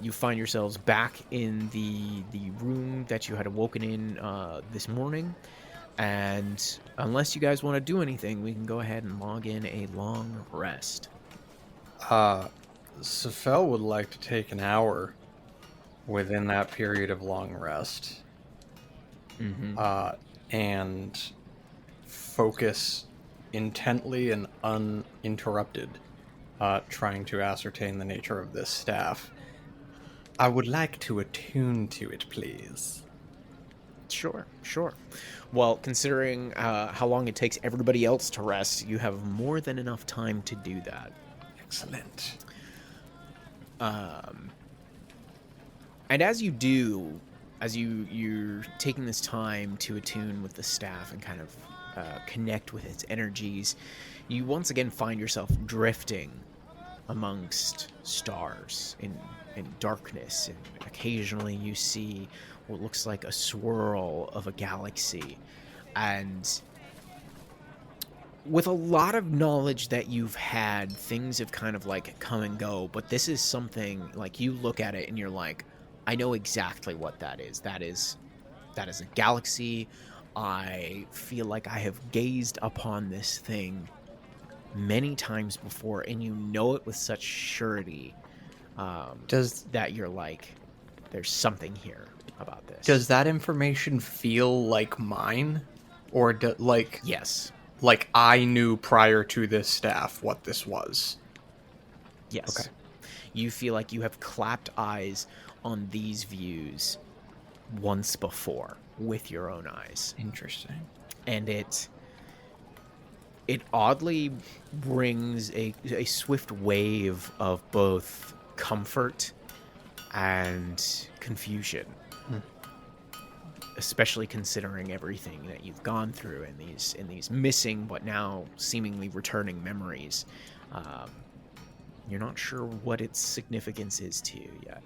Speaker 1: You find yourselves back in the room that you had awoken in this morning. And unless you guys want to do anything, we can go ahead and log in a long rest.
Speaker 3: Sephel would like to take an hour within that period of long rest.
Speaker 1: Mm-hmm.
Speaker 3: And focus intently and uninterrupted, trying to ascertain the nature of this staff. I would like to attune to it, please.
Speaker 1: Sure. Well, considering how long it takes everybody else to rest, you have more than enough time to do that.
Speaker 3: Excellent.
Speaker 1: And as you do, you're taking this time to attune with the staff and kind of connect with its energies, you once again find yourself drifting amongst stars in darkness, and occasionally you see what looks like a swirl of a galaxy. And with a lot of knowledge that you've had, things have kind of like come and go, but this is something like you look at it and you're like, I know exactly what that is. That is a galaxy. I feel like I have gazed upon this thing many times before, and you know it with such surety. That you're like, there's something here about this.
Speaker 3: Does that information feel like mine, or
Speaker 1: Yes.
Speaker 3: like I knew prior to this staff what this was?
Speaker 1: Yes.
Speaker 3: Okay.
Speaker 1: You feel like you have clapped eyes on these views once before with your own eyes.
Speaker 3: Interesting.
Speaker 1: And it oddly brings a swift wave of both comfort and confusion. Especially considering everything that you've gone through in these missing but now seemingly returning memories. You're not sure what its significance is to you yet.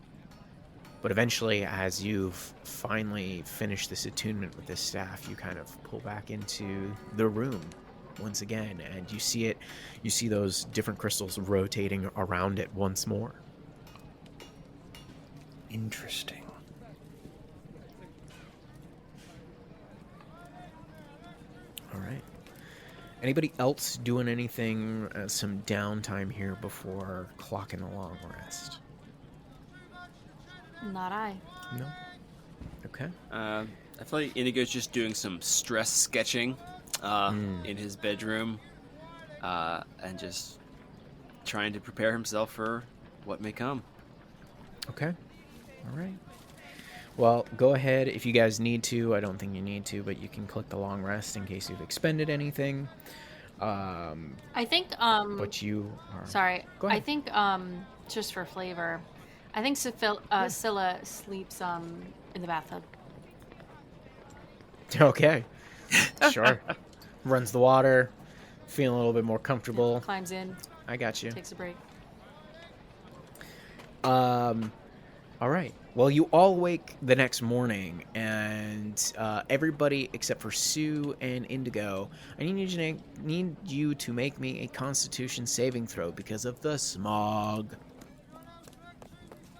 Speaker 1: But eventually, as you've finally finished this attunement with this staff, you kind of pull back into the room once again, and you see those different crystals rotating around it once more.
Speaker 3: Interesting.
Speaker 1: All right. Anybody else doing anything, some downtime here before clocking a long rest?
Speaker 4: Not I.
Speaker 1: No? Okay.
Speaker 2: I feel like Indigo's just doing some stress sketching in his bedroom and just trying to prepare himself for what may come.
Speaker 1: Okay. All right. Well, go ahead if you guys need to. I don't think you need to, but you can click the long rest in case you've expended anything.
Speaker 4: I think
Speaker 1: But you are...
Speaker 4: sorry.
Speaker 1: Go
Speaker 4: I
Speaker 1: ahead.
Speaker 4: think just for flavor, I think Scylla sleeps in the bathtub.
Speaker 1: Okay. Sure. Runs the water, feeling a little bit more comfortable.
Speaker 4: Climbs in,
Speaker 1: I got you.
Speaker 4: takes a break.
Speaker 1: All right. Well, you all wake the next morning, and everybody except for Sue and Indigo, I need you to make me a Constitution saving throw because of the smog.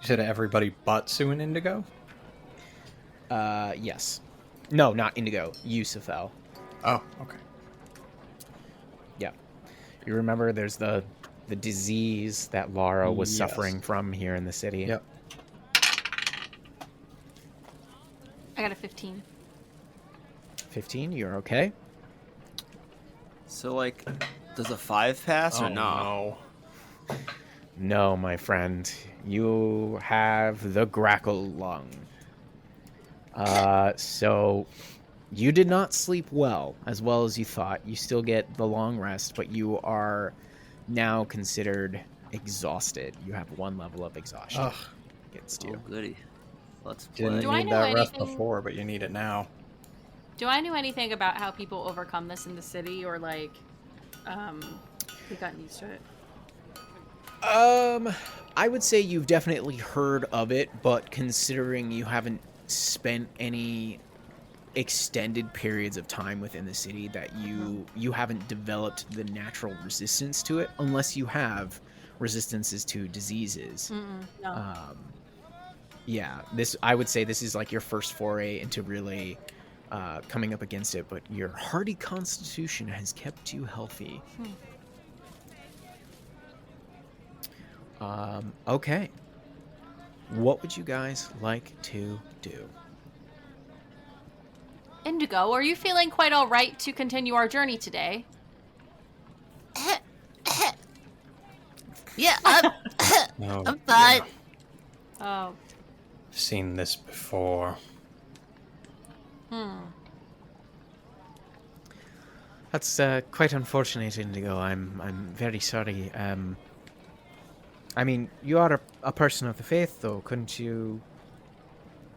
Speaker 3: You said everybody but Sue and Indigo?
Speaker 1: Yes. No, not Indigo. You, Sephel.
Speaker 3: Oh, okay.
Speaker 1: Yeah. You remember there's the disease that Lara was
Speaker 3: Yes.
Speaker 1: suffering from here in the city?
Speaker 3: Yep.
Speaker 4: I got a 15.
Speaker 1: 15, you're okay?
Speaker 2: So, like, does a 5 pass or not?
Speaker 3: No.
Speaker 1: No, my friend. You have the grackle lung. So you did not sleep well as you thought. You still get the long rest, but you are now considered exhausted. You have 1 level of exhaustion
Speaker 3: Ugh.
Speaker 1: against
Speaker 2: Oh,
Speaker 1: you.
Speaker 2: goody. Let's play.
Speaker 3: Didn't
Speaker 4: Do I
Speaker 3: need
Speaker 4: know
Speaker 3: that rest
Speaker 4: anything-
Speaker 3: before, but you need it now.
Speaker 4: Do I know anything about how people overcome this in the city, or like, we got used to it?
Speaker 1: I would say you've definitely heard of it, but considering you haven't spent any extended periods of time within the city, that you haven't developed the natural resistance to it, unless you have resistances to diseases.
Speaker 4: No.
Speaker 1: Yeah, I would say this is like your first foray into really coming up against it, but your hardy constitution has kept you healthy. Okay. What would you guys like to do?
Speaker 4: Indigo, are you feeling quite all right to continue our journey today?
Speaker 2: Yeah,
Speaker 3: No,
Speaker 2: I'm fine.
Speaker 4: Oh,
Speaker 3: I've seen this before.
Speaker 1: That's quite unfortunate, Indigo. I'm very sorry. I mean, you are a person of the faith, though. Couldn't you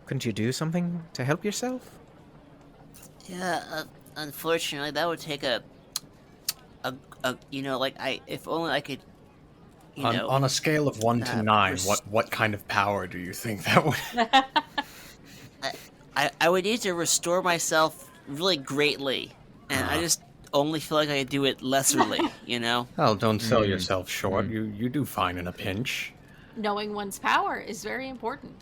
Speaker 1: do something to help yourself?
Speaker 2: Yeah, unfortunately, that would take a like if only I could,
Speaker 3: On a scale of 1 to 9, what kind of power do you think that would...
Speaker 2: I would need to restore myself really greatly, and I just only feel like I could do it lesserly,
Speaker 3: Well, don't sell yourself short. You do fine in a pinch.
Speaker 4: knowing one's power is very important.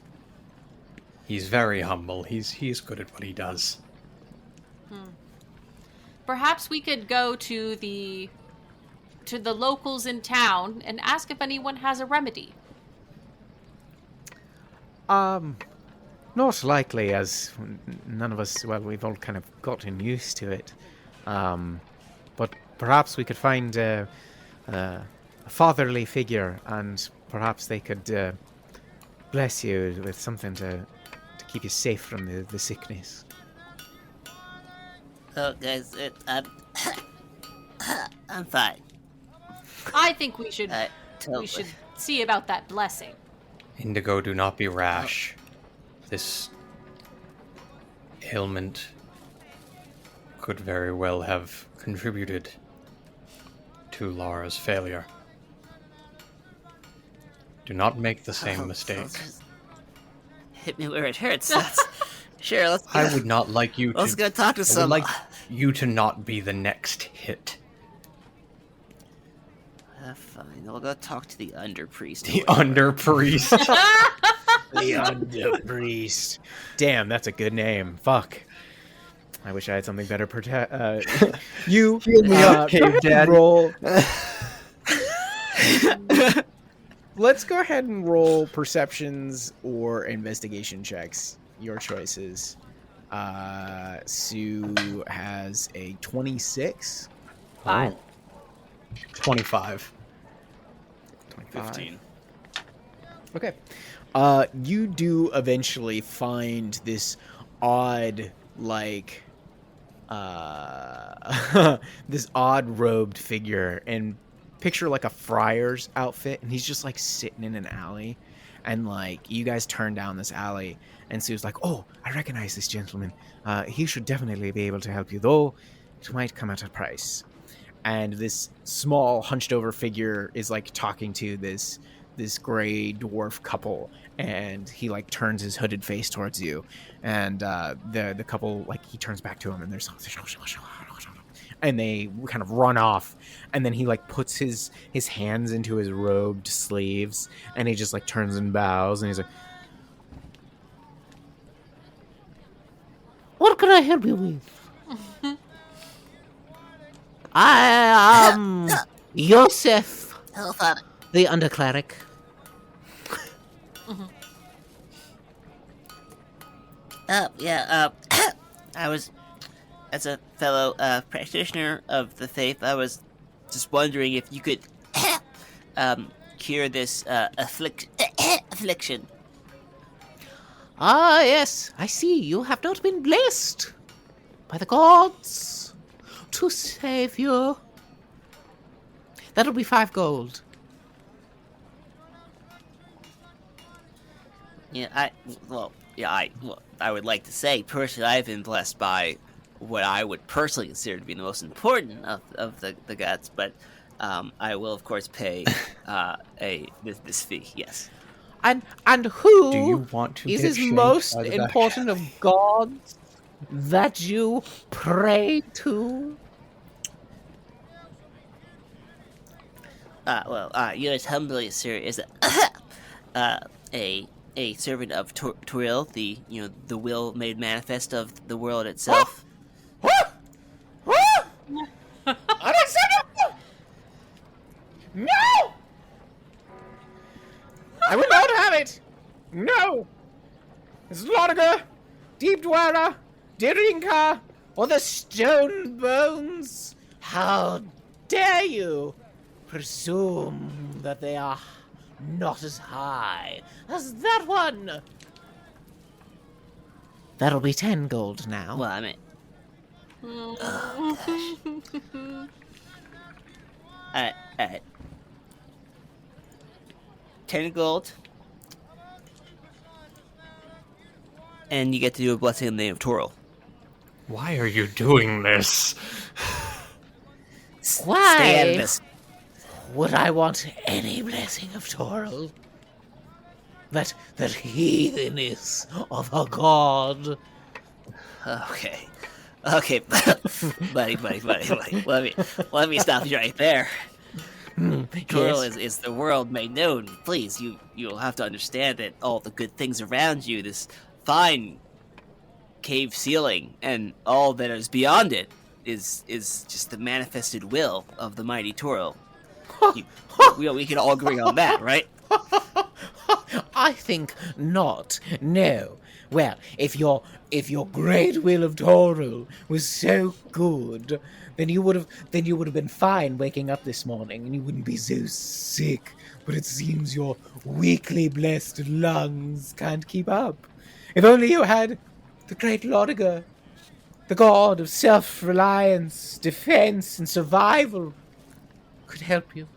Speaker 3: He's very humble. He's good at what he does.
Speaker 4: Perhaps we could go to the locals in town and ask if anyone has a remedy.
Speaker 1: Not likely, as none of us, well, we've all kind of gotten used to it. But perhaps we could find a fatherly figure, and perhaps they could bless you with something to keep you safe from the sickness.
Speaker 2: Oh, guys, I'm fine.
Speaker 4: I think we should
Speaker 2: Totally.
Speaker 4: we should see about that blessing.
Speaker 3: Indigo, do not be rash. This ailment could very well have contributed to Lara's failure. Do not make the same mistake.
Speaker 2: Hit me where it hurts. That's, sure, let's.
Speaker 3: I would not like you to...
Speaker 2: Let's go talk to
Speaker 3: I would
Speaker 2: some.
Speaker 3: like you to not be the next hit.
Speaker 2: Fine. I'll go talk to the underpriest.
Speaker 3: The underpriest.
Speaker 1: The Underpriest. Damn, that's a good name. Fuck. I wish I had something better. You
Speaker 3: me up,
Speaker 1: go ahead and
Speaker 3: Cave Daddy.
Speaker 1: roll. Let's go ahead and roll perceptions or investigation checks. Your choices. Sue has a 26.
Speaker 4: Fine.
Speaker 3: 25.
Speaker 1: 25.
Speaker 2: 15.
Speaker 1: Okay. You do eventually find this odd, like, this odd robed figure, and picture like a friar's outfit, and he's just like sitting in an alley, and like you guys turn down this alley, and Sue's like, "Oh, I recognize this gentleman. He should definitely be able to help you, though it might come at a price." And this small, hunched over figure is like talking to this gray dwarf couple, and he like turns his hooded face towards you, and the couple, like, he turns back to him, and there's, and they kind of run off, and then he like puts his hands into his robed sleeves, and he just like turns and bows, and he's like,
Speaker 5: "What can I help you with?" "I am Yosef,
Speaker 2: Hello, Father.
Speaker 5: the undercleric."
Speaker 2: I was, as a fellow practitioner of the faith, I was just wondering if you could cure this affliction.
Speaker 5: "Ah, yes, I see you have not been blessed by the gods to save you. That'll be 5 gold.
Speaker 2: I would like to say, personally, I've been blessed by what I would personally consider to be the most important of the gods, but I will, of course, pay this fee, yes.
Speaker 5: And who
Speaker 3: Do you want to
Speaker 5: is
Speaker 3: get
Speaker 5: his
Speaker 3: shanked
Speaker 5: most
Speaker 3: by the back?
Speaker 5: important of gods that you pray to?"
Speaker 2: Yours humbly, sir, is a servant of Proal, the will made manifest of the world itself.
Speaker 1: I don't say no! No! I will not have it! No! It's Lara, Deepdweller, Dirinka, or the Stone Bones. How dare you presume that they are not as high as that one?
Speaker 5: That'll be 10 gold now.
Speaker 2: Well, I mean, alright. 10 gold. And you get to do a blessing in the name of Proal.
Speaker 3: Why are you doing this?
Speaker 5: Why
Speaker 2: Stay out of this.
Speaker 5: would I want any blessing of Toril? That heatheness of a god.
Speaker 2: Okay, buddy. Let me stop you right there. Proal is the world made known. Please, you'll have to understand that all the good things around you, this fine cave ceiling, and all that is beyond it, is just the manifested will of the mighty Proal. We can all agree on that, right?
Speaker 5: I think not. No. Well, if your great will of Toril was so good, then you would have been fine waking up this morning, and you wouldn't be so sick. But it seems your weakly blessed lungs can't keep up. If only you had the great Lodiger, the god of self-reliance, defense, and survival, could help you.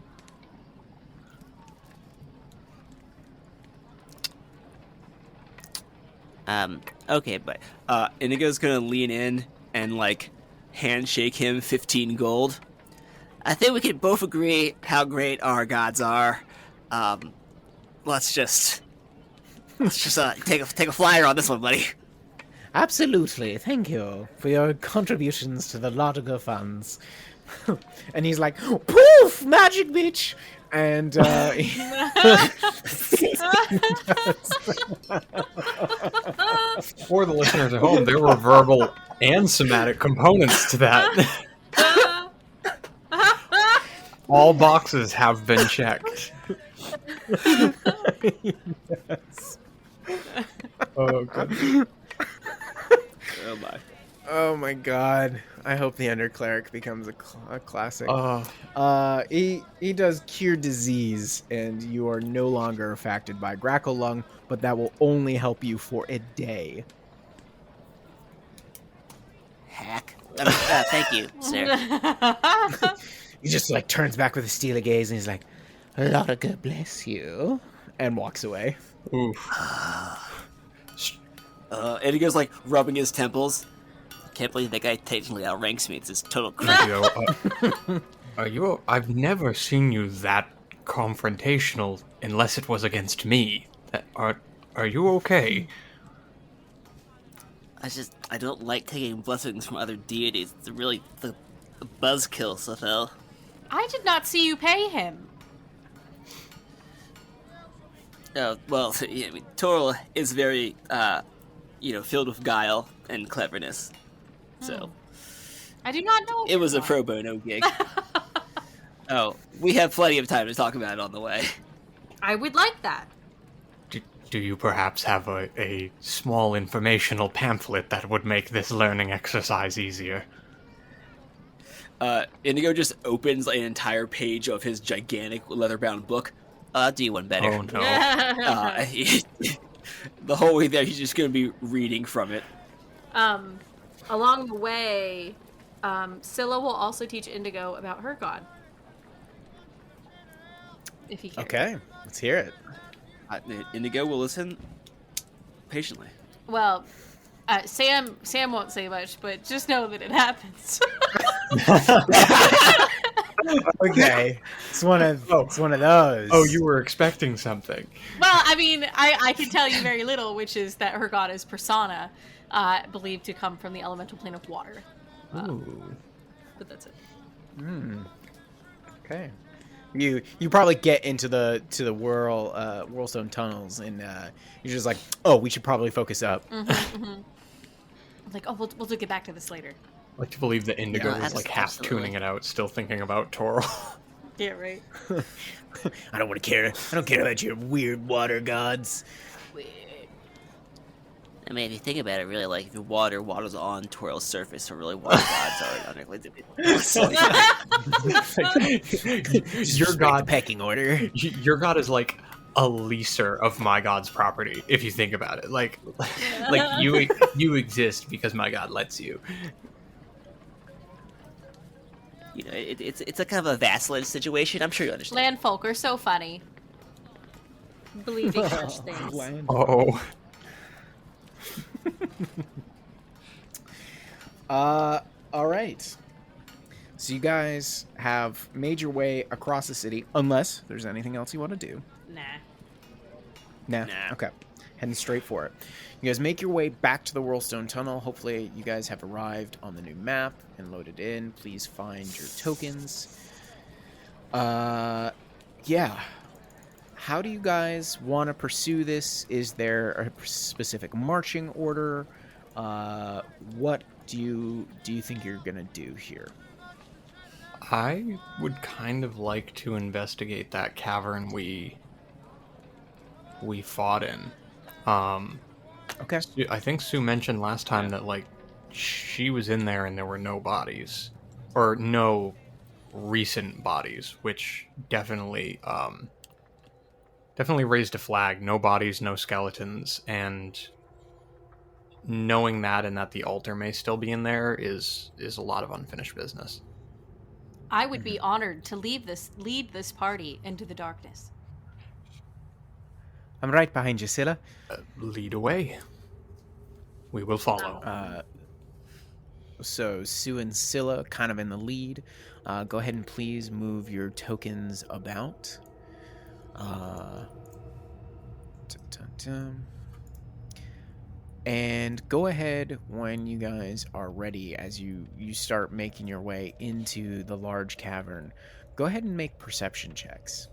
Speaker 2: Okay, but Indigo's gonna lean in and like handshake him 15 gold. I think we can both agree how great our gods are. Let's just take a flyer on this one, buddy.
Speaker 5: Absolutely. Thank you for your contributions to the Lodiger funds.
Speaker 1: And he's like, poof, magic bitch! And
Speaker 3: For the listeners at home, there were verbal and somatic components to that. All boxes have been checked.
Speaker 1: yes.
Speaker 3: Oh, good.
Speaker 2: Oh my.
Speaker 1: Oh my god. I hope the undercleric becomes a classic. He does cure disease, and you are no longer affected by Grackle Lung, but that will only help you for a day.
Speaker 2: Hack. Thank you, sir.
Speaker 5: He just like turns back with a steely gaze and he's like, Lara, God bless you.
Speaker 1: And walks away.
Speaker 3: Oof.
Speaker 2: Indigo's like rubbing his temples. Can't believe that guy technically outranks me. It's his total crap.
Speaker 3: Are you? I've never seen you that confrontational, unless it was against me. Are you okay?
Speaker 2: I don't like taking blessings from other deities. It's really the buzzkill, Sephel.
Speaker 4: I did not see you pay him.
Speaker 2: Oh, well, yeah, I mean, Toral is very, filled with guile and cleverness. So,
Speaker 4: I do not know.
Speaker 2: it was a pro bono gig. Oh, we have plenty of time to talk about it on the way.
Speaker 4: I would like that.
Speaker 3: Do you perhaps have a small informational pamphlet that would make this learning exercise easier?
Speaker 2: Indigo just opens an entire page of his gigantic leather-bound book. I'll do you one better.
Speaker 3: Oh no.
Speaker 2: The whole way there, he's just going to be reading from it.
Speaker 4: Along the way, Scylla will also teach Indigo about her god. If he cares.
Speaker 1: Okay, let's hear it.
Speaker 2: Indigo will listen patiently.
Speaker 4: Well, Sam won't say much, but just know that it happens.
Speaker 1: Okay, it's one of those.
Speaker 3: Oh, you were expecting something.
Speaker 4: Well, I mean, I can tell you very little, which is that her god is Persona, believed to come from the elemental plane of water.
Speaker 3: Ooh.
Speaker 4: But that's it.
Speaker 1: Okay. You probably get into the Whirlstone tunnels, and you're just like, oh, we should probably focus up.
Speaker 4: Like, oh, we'll get back to this later.
Speaker 3: I like to believe that Indigo
Speaker 2: Yeah,
Speaker 3: was like half
Speaker 2: absolutely.
Speaker 3: tuning it out, still thinking about Toral.
Speaker 4: Yeah, right.
Speaker 5: I don't care about your weird water gods.
Speaker 2: I mean, if you think about it, really, like, if water's on Toral's surface, so really water gods are under.
Speaker 3: Your god,
Speaker 5: Pecking order.
Speaker 3: your god is like a leaser of my god's property. If you think about it, like you exist because my god lets you.
Speaker 2: You know, it's a kind of a vassalage situation. I'm sure you understand.
Speaker 4: Landfolk are so funny. Believing such things.
Speaker 3: Oh.
Speaker 1: All right. So you guys have made your way across the city, unless there's anything else you want to do.
Speaker 4: Nah.
Speaker 2: Nah.
Speaker 1: Okay. Heading straight for it. You guys make your way back to the Whirlstone Tunnel. Hopefully you guys have arrived on the new map and loaded in. Please find your tokens. Yeah. How do you guys want to pursue this? Is there a specific marching order? What do you think you're gonna do here?
Speaker 3: I would kind of like to investigate that cavern we fought in.
Speaker 1: Okay.
Speaker 3: I think Sue mentioned last time that like she was in there and there were no bodies, or no recent bodies, which definitely raised a flag. No bodies, no skeletons, and knowing that and that the altar may still be in there is a lot of unfinished business.
Speaker 4: I would be honored to lead this party into the darkness.
Speaker 1: I'm right behind you, Scylla.
Speaker 3: Lead away. We will follow.
Speaker 1: So Sue and Scylla kind of in the lead. Go ahead and please move your tokens about. And go ahead when you guys are ready, as you start making your way into the large cavern. Go ahead and make perception checks.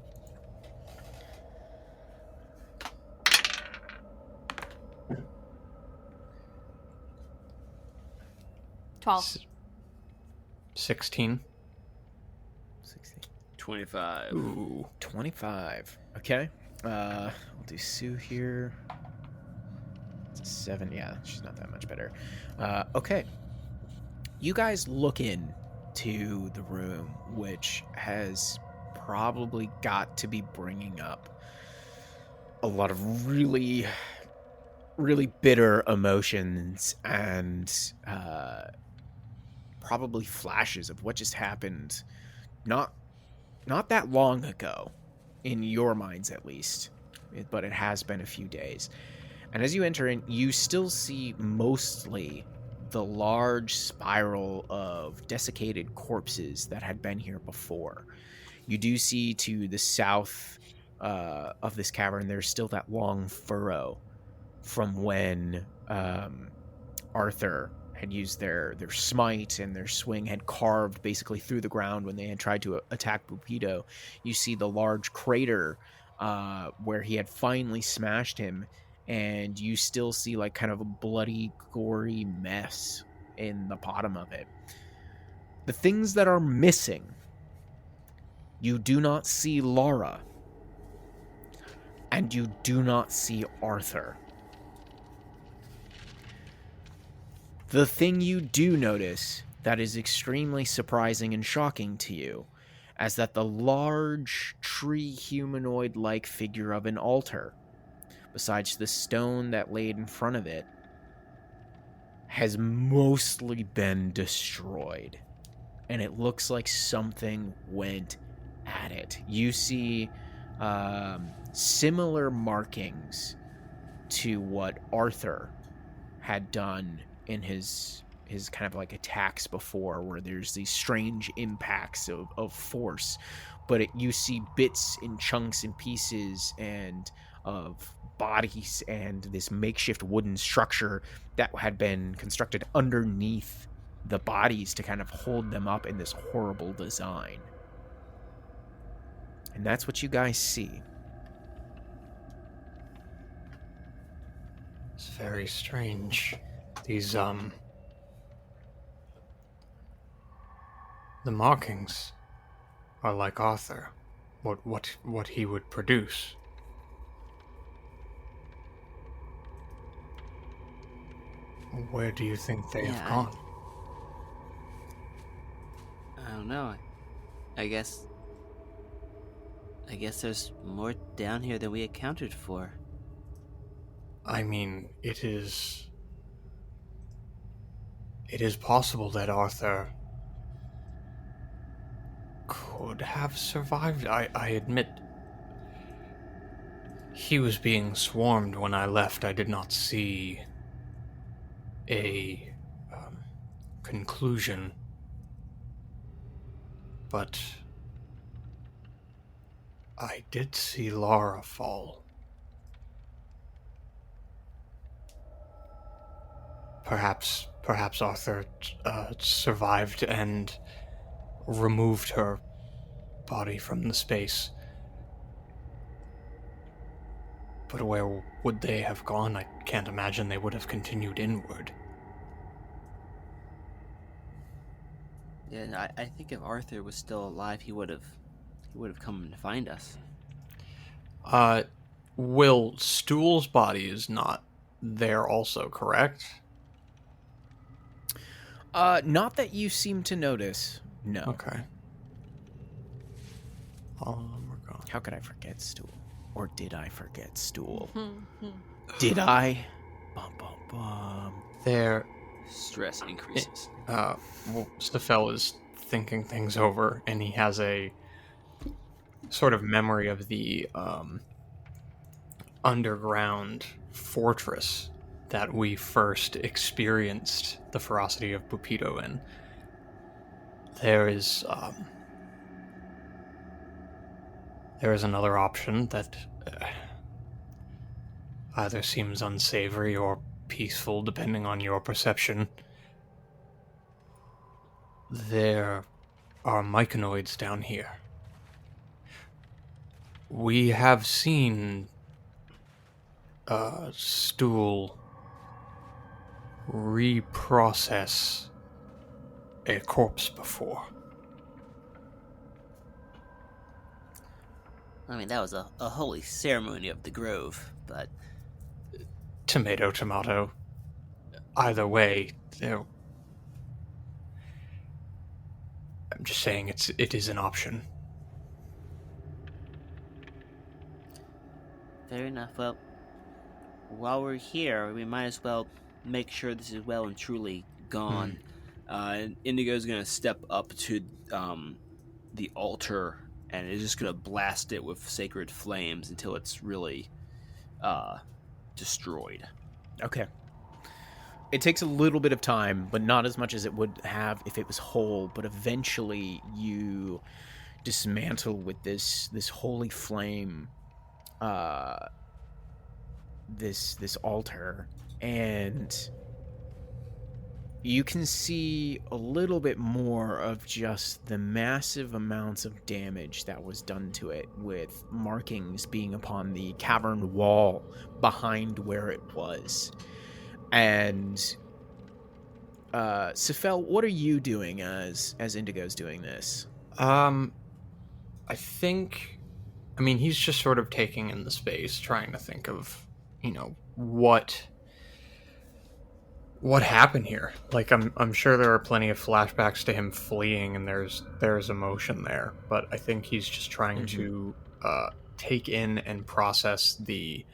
Speaker 4: $12.
Speaker 3: 16.
Speaker 1: 16.
Speaker 2: 25.
Speaker 3: Ooh.
Speaker 1: 25. Okay. We'll do Sue here. It's a 7. Yeah, she's not that much better. Okay. You guys look in to the room, which has probably got to be bringing up a lot of really, really bitter emotions and probably flashes of what just happened not that long ago, in your minds at least, but it has been a few days. And as you enter in, you still see mostly the large spiral of desiccated corpses that had been here before. You do see to the south of this cavern, there's still that long furrow from when Arthur had used their smite, and their swing had carved basically through the ground when they had tried to attack Bupido. You see the large crater where he had finally smashed him, and you still see like kind of a bloody, gory mess in the bottom of it. The things that are missing: you do not see Lara, and you do not see Arthur. The thing you do notice that is extremely surprising and shocking to you is that the large tree humanoid-like figure of an altar, besides the stone that laid in front of it, has mostly been destroyed. And it looks like something went at it. You see similar markings to what Arthur had done in his kind of like attacks before, where there's these strange impacts of force, but you see bits and chunks and pieces and of bodies and this makeshift wooden structure that had been constructed underneath the bodies to kind of hold them up in this horrible design. And that's what you guys see.
Speaker 3: It's very strange. These, the markings are like Arthur. What he would produce. Where do you think they have gone?
Speaker 2: I don't know. I guess there's more down here than we accounted for.
Speaker 3: I mean, it is possible that Arthur could have survived. I admit, he was being swarmed when I left. I did not see a conclusion, but I did see Lara fall. Perhaps Arthur survived and removed her body from the space. But where would they have gone? I can't imagine they would have continued inward.
Speaker 2: Yeah, I think if Arthur was still alive, he would have come to find us.
Speaker 3: Will Stool's body is not there also, correct?
Speaker 1: Not that you seem to notice. No.
Speaker 3: Okay. All of them were gone.
Speaker 1: How could I forget Stool? Or did I forget Stool? Did I? Bum, bum, bum.
Speaker 3: Their
Speaker 2: Stress increases.
Speaker 3: well, Sephel is thinking things over, and he has a sort of memory of the underground fortress that we first experienced the ferocity of Bupido in. There is another option that either seems unsavory or peaceful, depending on your perception. There are myconoids down here. We have seen Stool reprocess a corpse before.
Speaker 2: I mean, that was a holy ceremony of the grove, but...
Speaker 3: Tomato. Either way, I'm just saying it is an option.
Speaker 2: Fair enough. Well, while we're here, we might as well make sure this is well and truly gone. Indigo's gonna step up to the altar and is just gonna blast it with sacred flames until it's really destroyed.
Speaker 1: Okay. It takes a little bit of time, but not as much as it would have if it was whole. But eventually, you dismantle with this holy flame, this altar, and you can see a little bit more of just the massive amounts of damage that was done to it, with markings being upon the cavern wall behind where it was. And Sephel, what are you doing as Indigo's doing this?
Speaker 3: I think, I mean, he's just sort of taking in the space, trying to think of, what happened here. Like, I'm sure there are plenty of flashbacks to him fleeing, and there's emotion there, but I think he's just trying to take in and process the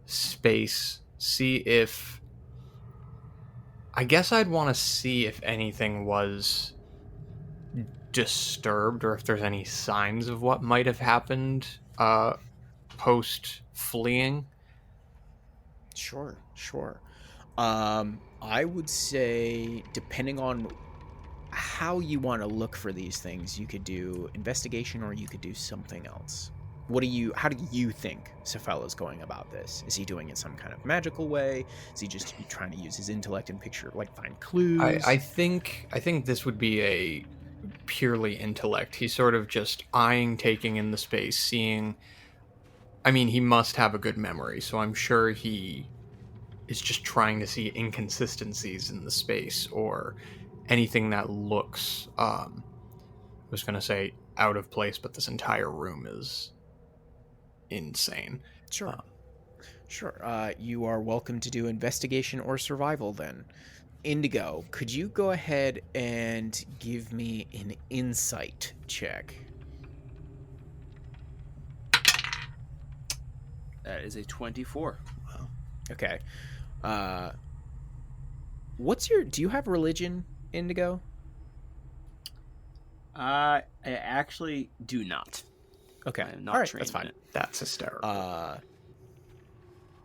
Speaker 3: space, see if, I guess I'd want to see if anything was disturbed or if there's any signs of what might have happened post fleeing.
Speaker 1: Sure. I would say, depending on how you want to look for these things, you could do investigation or you could do something else. How do you think Sephel is going about this? Is he doing it some kind of magical way? Is he just trying to use his intellect and picture, like, find clues?
Speaker 3: I think this would be a purely intellect. He's sort of just taking in the space, seeing. I mean, he must have a good memory, so I'm sure he is just trying to see inconsistencies in the space or anything that looks, I was going to say out of place, but this entire room is insane.
Speaker 1: Sure. You are welcome to do investigation or survival then. Indigo, could you go ahead and give me an insight check?
Speaker 2: That is a 24.
Speaker 1: Wow. Okay. Do you have religion, Indigo?
Speaker 2: I actually do not.
Speaker 1: Okay.
Speaker 2: I am not
Speaker 1: all right,
Speaker 2: trained
Speaker 1: that's fine.
Speaker 2: in it.
Speaker 3: That's hysterical.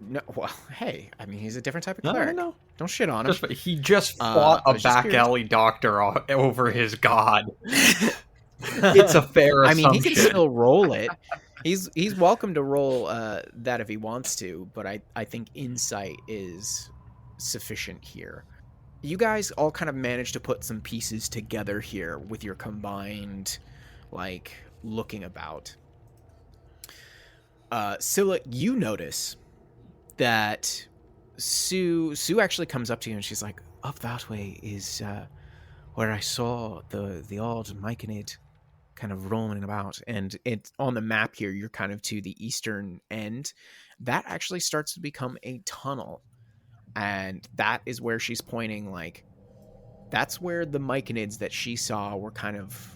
Speaker 1: No, well, hey, I mean, he's a different type of
Speaker 3: No.
Speaker 1: cleric. Don't shit on him.
Speaker 3: He just fought a back alley doctor over his god. It's a fair assumption.
Speaker 1: I mean, he can still roll it. He's welcome to roll that if he wants to, but I think insight is sufficient here. You guys all kind of managed to put some pieces together here with your combined, like, looking about. Scylla, you notice that Sue actually comes up to you and she's like, up that way is where I saw the odd myconid kind of rolling about, and it's on the map here. You're kind of to the eastern end. That actually starts to become a tunnel, and that is where she's pointing. Like, that's where the myconids that she saw were kind of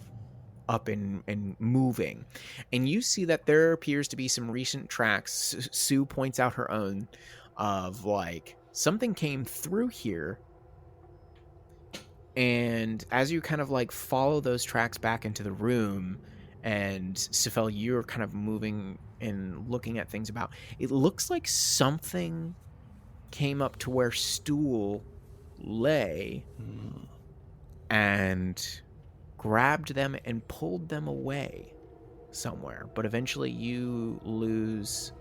Speaker 1: up and moving, and you see that there appears to be some recent tracks. Sue points out her own of, like, something came through here. And as you kind of, like, follow those tracks back into the room, and Sephel, you're kind of moving and looking at things about, it looks like something came up to where Stool lay and grabbed them and pulled them away somewhere. But eventually you lose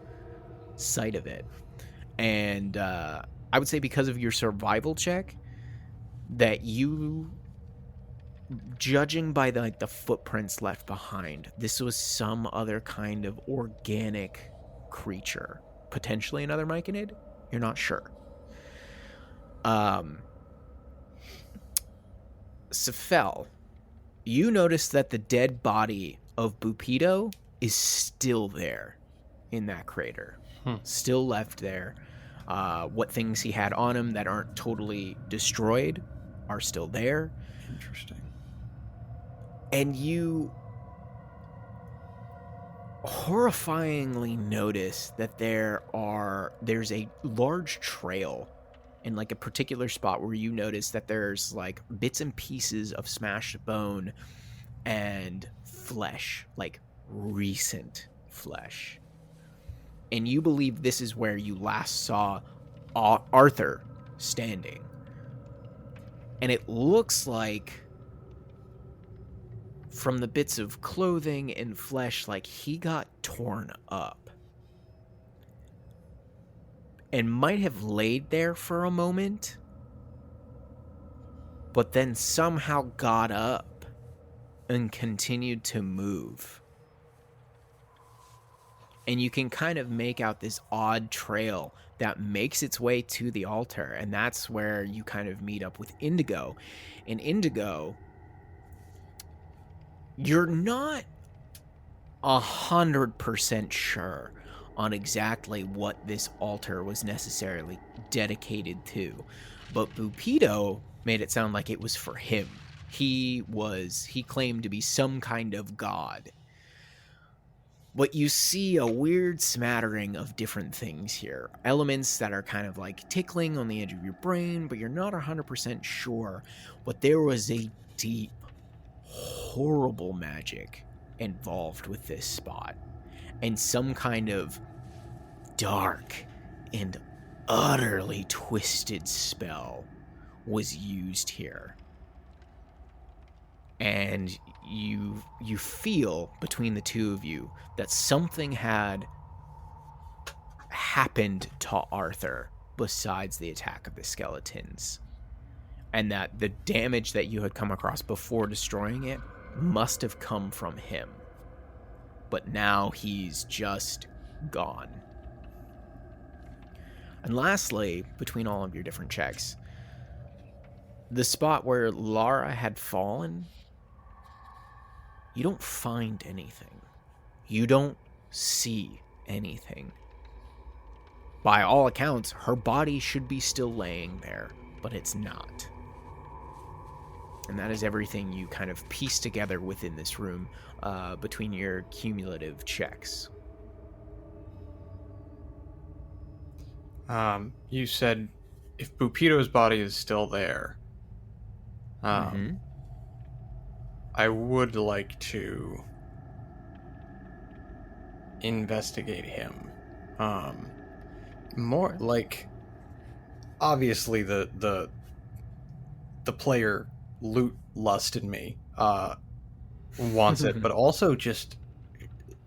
Speaker 1: sight of it. And I would say because of your survival check, that you, judging by the footprints left behind, this was some other kind of organic creature, potentially another myconid. You're not sure. Sephel, you notice that the dead body of Bupido is still there in that crater, still left there. What things he had on him that aren't totally destroyed are still there.
Speaker 3: Interesting.
Speaker 1: And you horrifyingly notice that there's a large trail in like a particular spot where you notice that there's like bits and pieces of smashed bone and flesh, like recent flesh. And you believe this is where you last saw Arthur standing. And it looks like, from the bits of clothing and flesh, like he got torn up and might have laid there for a moment, but then somehow got up and continued to move. And you can kind of make out this odd trail that makes its way to the altar, and that's where you kind of meet up with Indigo. And Indigo, you're not 100% sure on exactly what this altar was necessarily dedicated to, but Bupido made it sound like it was for him. He claimed to be some kind of god. But you see a weird smattering of different things here. Elements that are kind of like tickling on the edge of your brain, but you're not 100% sure. But there was a deep, horrible magic involved with this spot. And some kind of dark and utterly twisted spell was used here. And you feel between the two of you that something had happened to Arthur besides the attack of the skeletons, and that the damage that you had come across before destroying it must have come from him, but now he's just gone. And lastly, between all of your different checks, the spot where Lara had fallen, you don't find anything. You don't see anything. By all accounts, her body should be still laying there, but it's not. And that is everything you kind of piece together within this room between your cumulative checks.
Speaker 3: You said if Bupido's body is still there, I would like to investigate him. More like, obviously the player loot lust in me wants it, but also just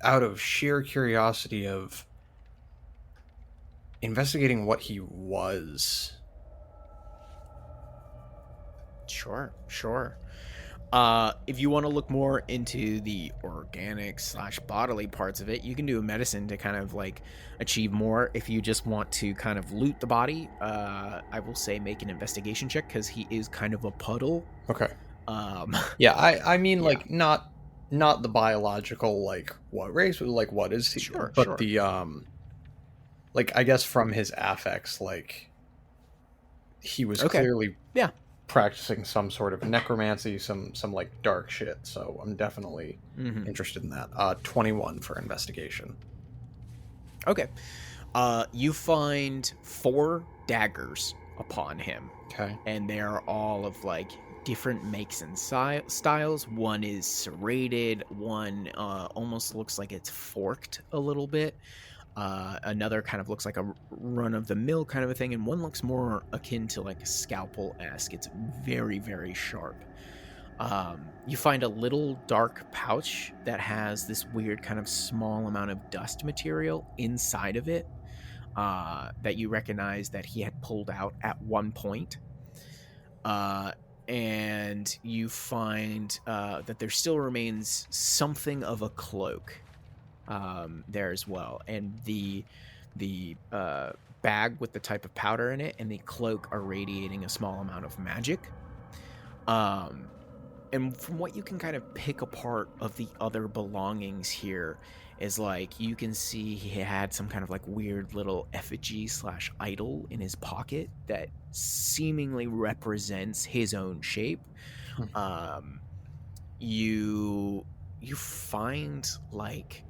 Speaker 3: out of sheer curiosity of investigating what he was.
Speaker 1: Sure. If you want to look more into the organic / bodily parts of it, you can do a medicine to kind of like achieve more. If you just want to kind of loot the body, I will say make an investigation check, because he is kind of a puddle.
Speaker 3: Okay. Yeah, I mean,
Speaker 1: yeah.
Speaker 3: like not the biological, like what race, like what is he?
Speaker 1: Sure,
Speaker 3: but
Speaker 1: sure.
Speaker 3: the like I guess from his affects, like he was clearly practicing some sort of necromancy, some like dark shit. So I'm definitely interested in that. 21 for investigation.
Speaker 1: Okay. You find 4 daggers upon him.
Speaker 3: Okay.
Speaker 1: And they're all of like different makes and styles. One is serrated, one almost looks like it's forked a little bit. Another kind of looks like a run-of-the-mill kind of a thing, and one looks more akin to like a scalpel-esque. It's very, very sharp. You find a little dark pouch that has this weird kind of small amount of dust material inside of it that you recognize that he had pulled out at one point. And you find that there still remains something of a cloak there as well, and the bag with the type of powder in it and the cloak are radiating a small amount of magic. And from what you can kind of pick apart of the other belongings here is like you can see he had some kind of like weird little effigy / idol in his pocket that seemingly represents his own shape. you find like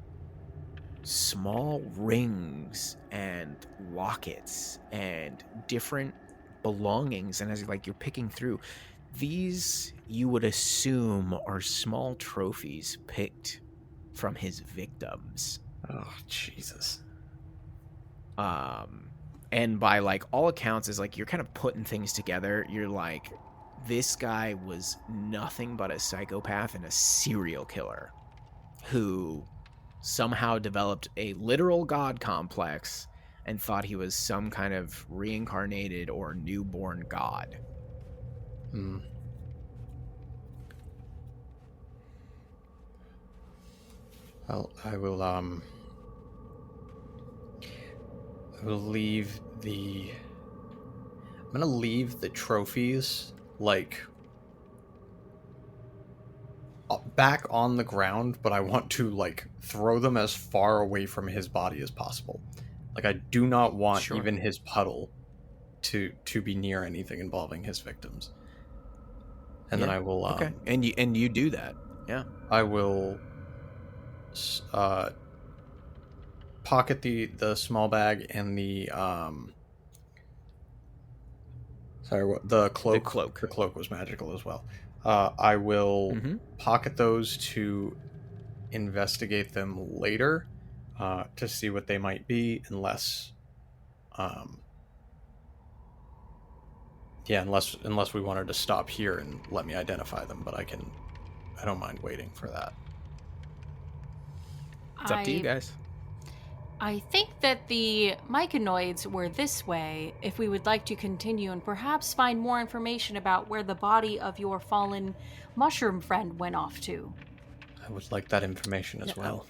Speaker 1: small rings and lockets and different belongings, and as you're picking through these, you would assume are small trophies picked from his victims.
Speaker 3: Oh, Jesus.
Speaker 1: And by all accounts is you're kind of putting things together. You're like, this guy was nothing but a psychopath and a serial killer who somehow developed a literal god complex and thought he was some kind of reincarnated or newborn god.
Speaker 3: Well, I will leave the... I'm gonna leave the trophies, back on the ground, but I want to, throw them as far away from his body as possible. I do not want even his puddle to be near anything involving his victims. And then I will...
Speaker 1: okay. And you do that. Yeah.
Speaker 3: I will... pocket the small bag and the the cloak. The cloak was magical as well. I will pocket those to investigate them later, to see what they might be, unless we wanted to stop here and let me identify them, but I don't mind waiting for that.
Speaker 1: It's up to you guys.
Speaker 4: I think that the myconoids were this way if we would like to continue and perhaps find more information about where the body of your fallen mushroom friend went off to.
Speaker 3: I would like that information as well.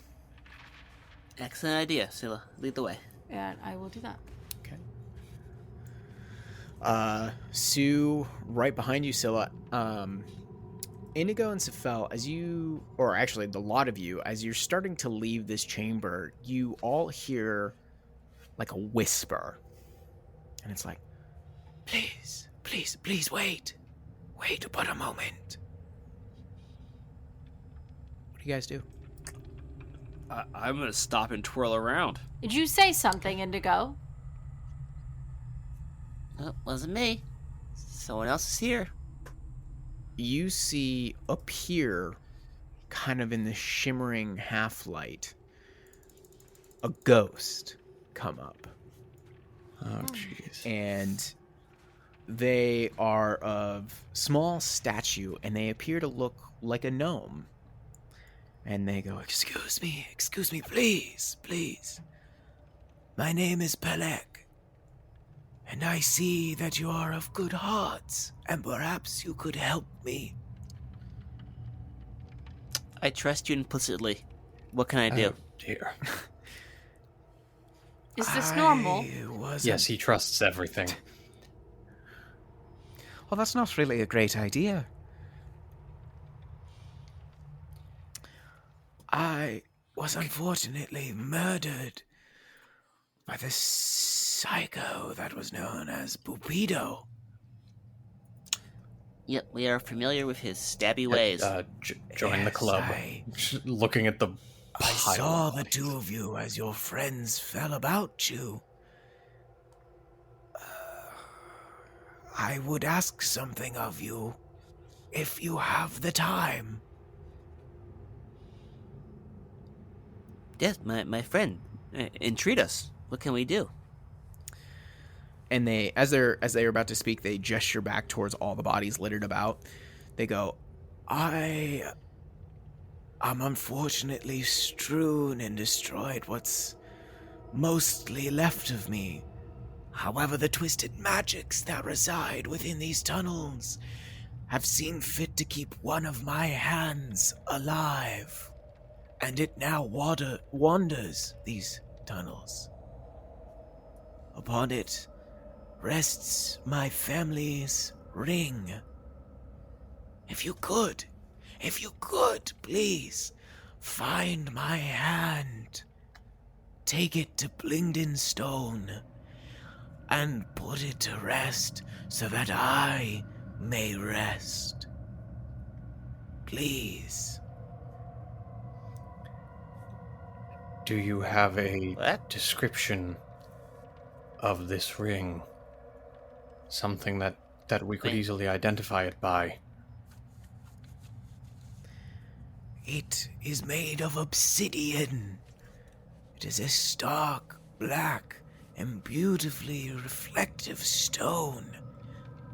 Speaker 2: Excellent idea, Scylla. Lead the way.
Speaker 4: And I will do that.
Speaker 1: Okay. Sue, right behind you, Scylla. Indigo and Sephel, or actually the lot of you, as you're starting to leave this chamber, you all hear a whisper. And it's like,
Speaker 5: please, please, please wait. Wait but a moment.
Speaker 1: What do you guys do?
Speaker 2: I'm going to stop and twirl around.
Speaker 4: Did you say something, Indigo?
Speaker 2: Wasn't me. Someone else is here.
Speaker 1: You see appear, kind of in the shimmering half-light, a ghost come up.
Speaker 3: Oh, jeez.
Speaker 1: And they are of small stature, and they appear to look like a gnome. And they go,
Speaker 5: excuse me, please, please. My name is Pelek, and I see that you are of good hearts, and perhaps you could help me.
Speaker 2: I trust you implicitly. What can I do?
Speaker 3: Oh, dear.
Speaker 4: Is this normal?
Speaker 3: Yes, he trusts everything.
Speaker 5: Well, that's not really a great idea. I was unfortunately murdered by the psycho that was known as Bupido.
Speaker 2: Yep, we are familiar with his stabby ways.
Speaker 3: Join the club. Looking at the
Speaker 5: I saw the two of you as your friends fell about you. I would ask something of you, if you have the time.
Speaker 2: Yes, my friend. Entreat us. What can we do?
Speaker 1: And they, as they're about to speak, they gesture back towards all the bodies littered about. They go,
Speaker 5: I am unfortunately strewn and destroyed what's mostly left of me. However, the twisted magics that reside within these tunnels have seen fit to keep one of my hands alive, and it now wanders these tunnels. Upon it rests my family's ring. If you could, please, find my hand, take it to Blingden Stone, and put it to rest so that I may rest. Please.
Speaker 3: Do you have a
Speaker 2: What?
Speaker 3: description of this ring? Something that we could
Speaker 2: Wait.
Speaker 3: easily identify it by.
Speaker 5: It is made of obsidian. It is a stark, black, and beautifully reflective stone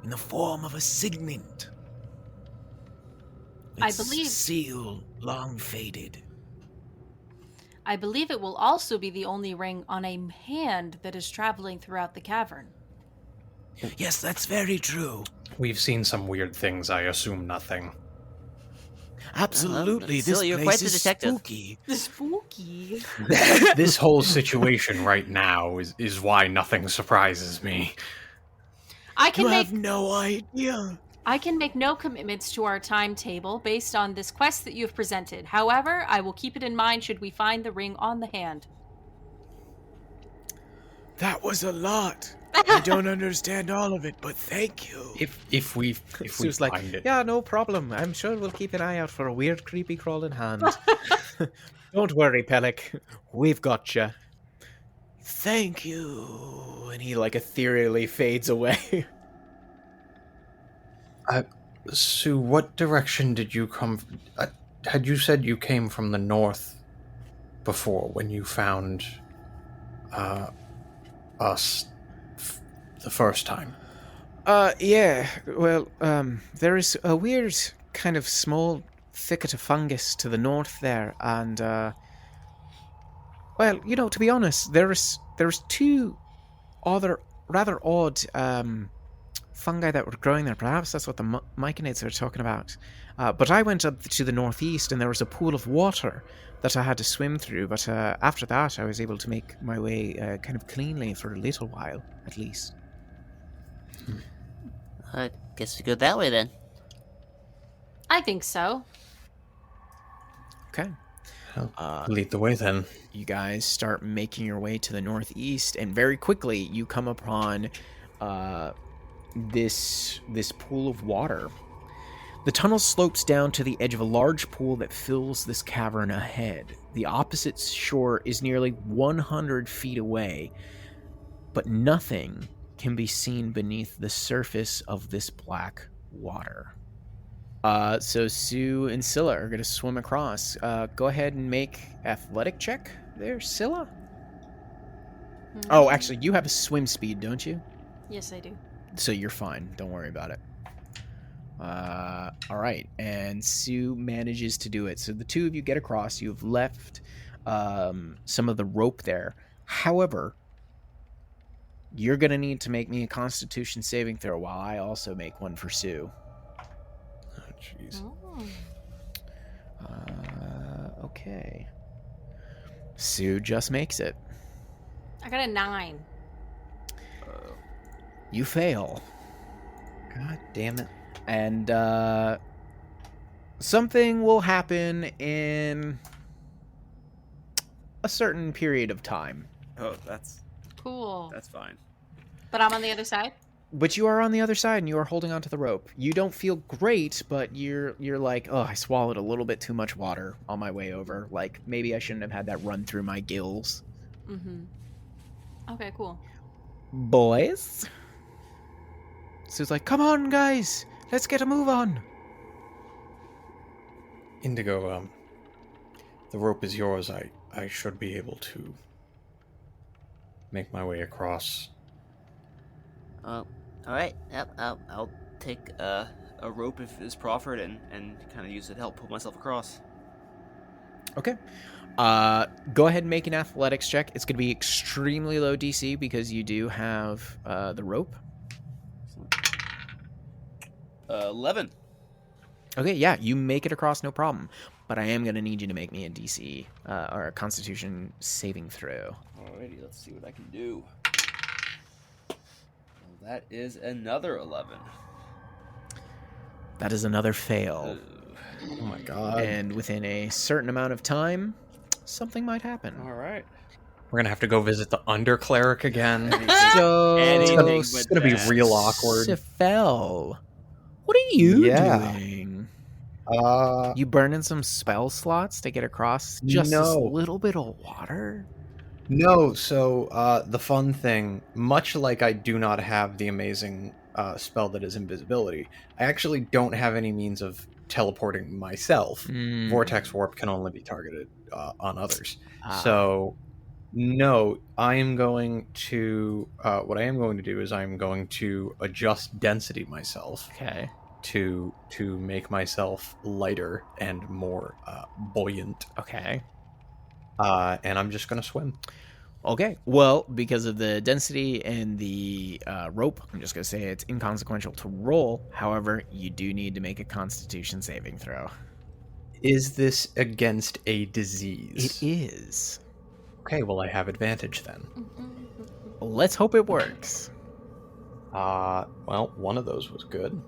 Speaker 5: in the form of a signet.
Speaker 4: I
Speaker 5: Its
Speaker 4: believe-
Speaker 5: seal long faded.
Speaker 4: I believe it will also be the only ring on a hand that is traveling throughout the cavern.
Speaker 5: Yes, that's very true.
Speaker 3: We've seen some weird things, I assume nothing.
Speaker 5: Absolutely,
Speaker 2: Still,
Speaker 5: this
Speaker 2: you're
Speaker 5: place
Speaker 2: quite the
Speaker 5: is
Speaker 2: detective.
Speaker 5: spooky.
Speaker 4: Spooky.
Speaker 3: This whole situation right now is why nothing surprises me.
Speaker 4: I can
Speaker 5: You
Speaker 4: make
Speaker 5: have no idea.
Speaker 4: I can make no commitments to our timetable based on this quest that you've presented. However, I will keep it in mind should we find the ring on the hand.
Speaker 5: That was a lot. I don't understand all of it, but thank you.
Speaker 3: If we
Speaker 1: Sue's
Speaker 3: find
Speaker 1: like,
Speaker 3: it,
Speaker 1: yeah, no problem. I'm sure we'll keep an eye out for a weird, creepy crawling hand. Don't worry, Pellic. We've got you.
Speaker 5: Thank you.
Speaker 1: And he like ethereally fades away.
Speaker 3: Sue, what direction did you come? Had you said you came from the north before when you found us the first time?
Speaker 1: Yeah. Well, there is a weird kind of small thicket of fungus to the north there, and well, you know, to be honest, there's two other rather odd fungi that were growing there. Perhaps that's what the myconids are talking about. But I went up to the northeast, and there was a pool of water that I had to swim through. But after that, I was able to make my way kind of cleanly for a little while, at least.
Speaker 2: I guess we go that way then.
Speaker 4: I think so.
Speaker 1: Okay.
Speaker 3: Lead the way then.
Speaker 1: You guys start making your way to the northeast, and very quickly you come upon this pool of water. The tunnel slopes down to the edge of a large pool that fills this cavern ahead. The opposite shore is nearly 100 feet away, but nothing can be seen beneath the surface of this black water. So Sue and Scylla are going to swim across. Go ahead and make athletic check there, Scylla. Oh, actually, you have a swim speed, don't you?
Speaker 4: Yes, I do.
Speaker 1: So you're fine. Don't worry about it. All right, and Sue manages to do it. So the two of you get across. You've left some of the rope there. However, you're going to need to make me a Constitution saving throw while I also make one for Sue.
Speaker 3: Oh, jeez.
Speaker 4: Oh.
Speaker 1: Okay. Sue just makes it.
Speaker 4: I got a 9.
Speaker 1: You fail.
Speaker 6: God damn it.
Speaker 1: And something will happen in a certain period of time.
Speaker 2: Oh, that's
Speaker 4: Cool.
Speaker 2: fine.
Speaker 4: But I'm on the other side?
Speaker 1: But you are on the other side, and you are holding onto the rope. You don't feel great, but you're like, oh, I swallowed a little bit too much water on my way over. Like, maybe I shouldn't have had that run through my gills.
Speaker 4: Mm-hmm. Okay, cool.
Speaker 1: Boys? Sue's like, come on, guys. Let's get a move on.
Speaker 3: Indigo, the rope is yours. I should be able to make my way across.
Speaker 2: All right. Yep. I'll take a rope if it's proffered and kind of use it to help pull myself across.
Speaker 1: Okay. Go ahead and make an athletics check. It's going to be extremely low DC because you do have the rope.
Speaker 2: 11.
Speaker 1: Okay, yeah, you make it across, no problem. But I am going to need you to make me a DC or a Constitution saving throw.
Speaker 2: Alrighty, let's see what I can do. Well, that is another 11.
Speaker 1: That is another fail.
Speaker 3: Oh my god.
Speaker 1: And within a certain amount of time, something might happen.
Speaker 2: All right.
Speaker 3: We're gonna have to go visit the under cleric again.
Speaker 1: So,
Speaker 2: Anything
Speaker 3: It's
Speaker 2: but
Speaker 3: gonna be
Speaker 2: that.
Speaker 3: real awkward.
Speaker 1: Sephel, what are you
Speaker 6: Yeah.
Speaker 1: doing? You burning some spell slots to get across just this
Speaker 3: No.
Speaker 1: little bit of water?
Speaker 3: No, so the fun thing, much like I do not have the amazing spell that is invisibility, I actually don't have any means of teleporting myself. Vortex warp can only be targeted on others. So, no, I am going to. What I am going to do is I am going to adjust density myself.
Speaker 1: Okay.
Speaker 3: To make myself lighter and more buoyant.
Speaker 1: Okay.
Speaker 3: And I'm just going to swim.
Speaker 1: Okay. Well, because of the density and the rope, I'm just going to say it's inconsequential to roll. However, you do need to make a Constitution saving throw.
Speaker 3: Is this against a disease?
Speaker 1: It is.
Speaker 3: Okay, well, I have advantage then.
Speaker 1: Let's hope it works.
Speaker 3: Well, one of those was good.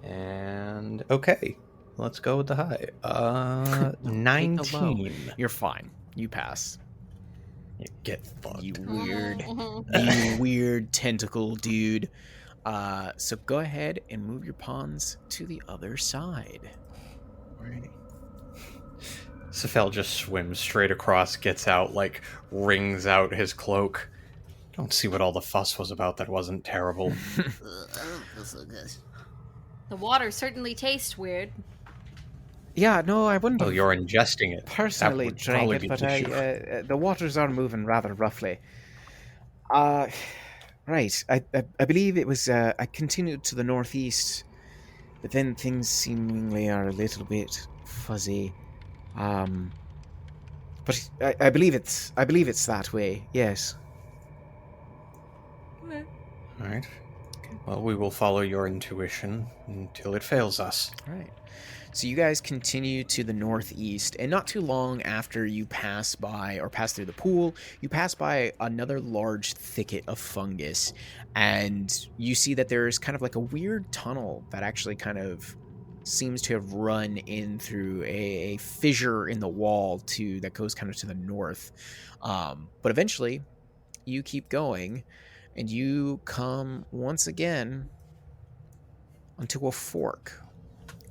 Speaker 3: And okay, let's go with the high. 19.
Speaker 1: You're fine. You pass.
Speaker 3: You get fucked.
Speaker 1: You weird tentacle dude. So go ahead and move your pawns to the other side.
Speaker 3: Alrighty. Sephel just swims straight across, gets out, like, wrings out his cloak. Don't see what all the fuss was about that wasn't terrible.
Speaker 2: I don't feel so good.
Speaker 4: The water certainly tastes weird.
Speaker 1: Yeah, no, I wouldn't
Speaker 3: Oh,
Speaker 1: have
Speaker 3: you're ingesting it.
Speaker 1: personally
Speaker 3: That would
Speaker 1: drank
Speaker 3: probably
Speaker 1: it,
Speaker 3: be
Speaker 1: but
Speaker 3: the issue.
Speaker 1: the waters are moving rather roughly. Right. I believe it was, I continued to the northeast, but then things seemingly are a little bit fuzzy. But I believe it's that way. Yes.
Speaker 3: All right. Well, we will follow your intuition until it fails us.
Speaker 1: All right. So you guys continue to the northeast, and not too long after you pass through the pool, you pass by another large thicket of fungus, and you see that there's kind of like a weird tunnel that actually kind of seems to have run in through a fissure in the wall that goes kind of to the north. But eventually, you keep going, and you come once again onto a fork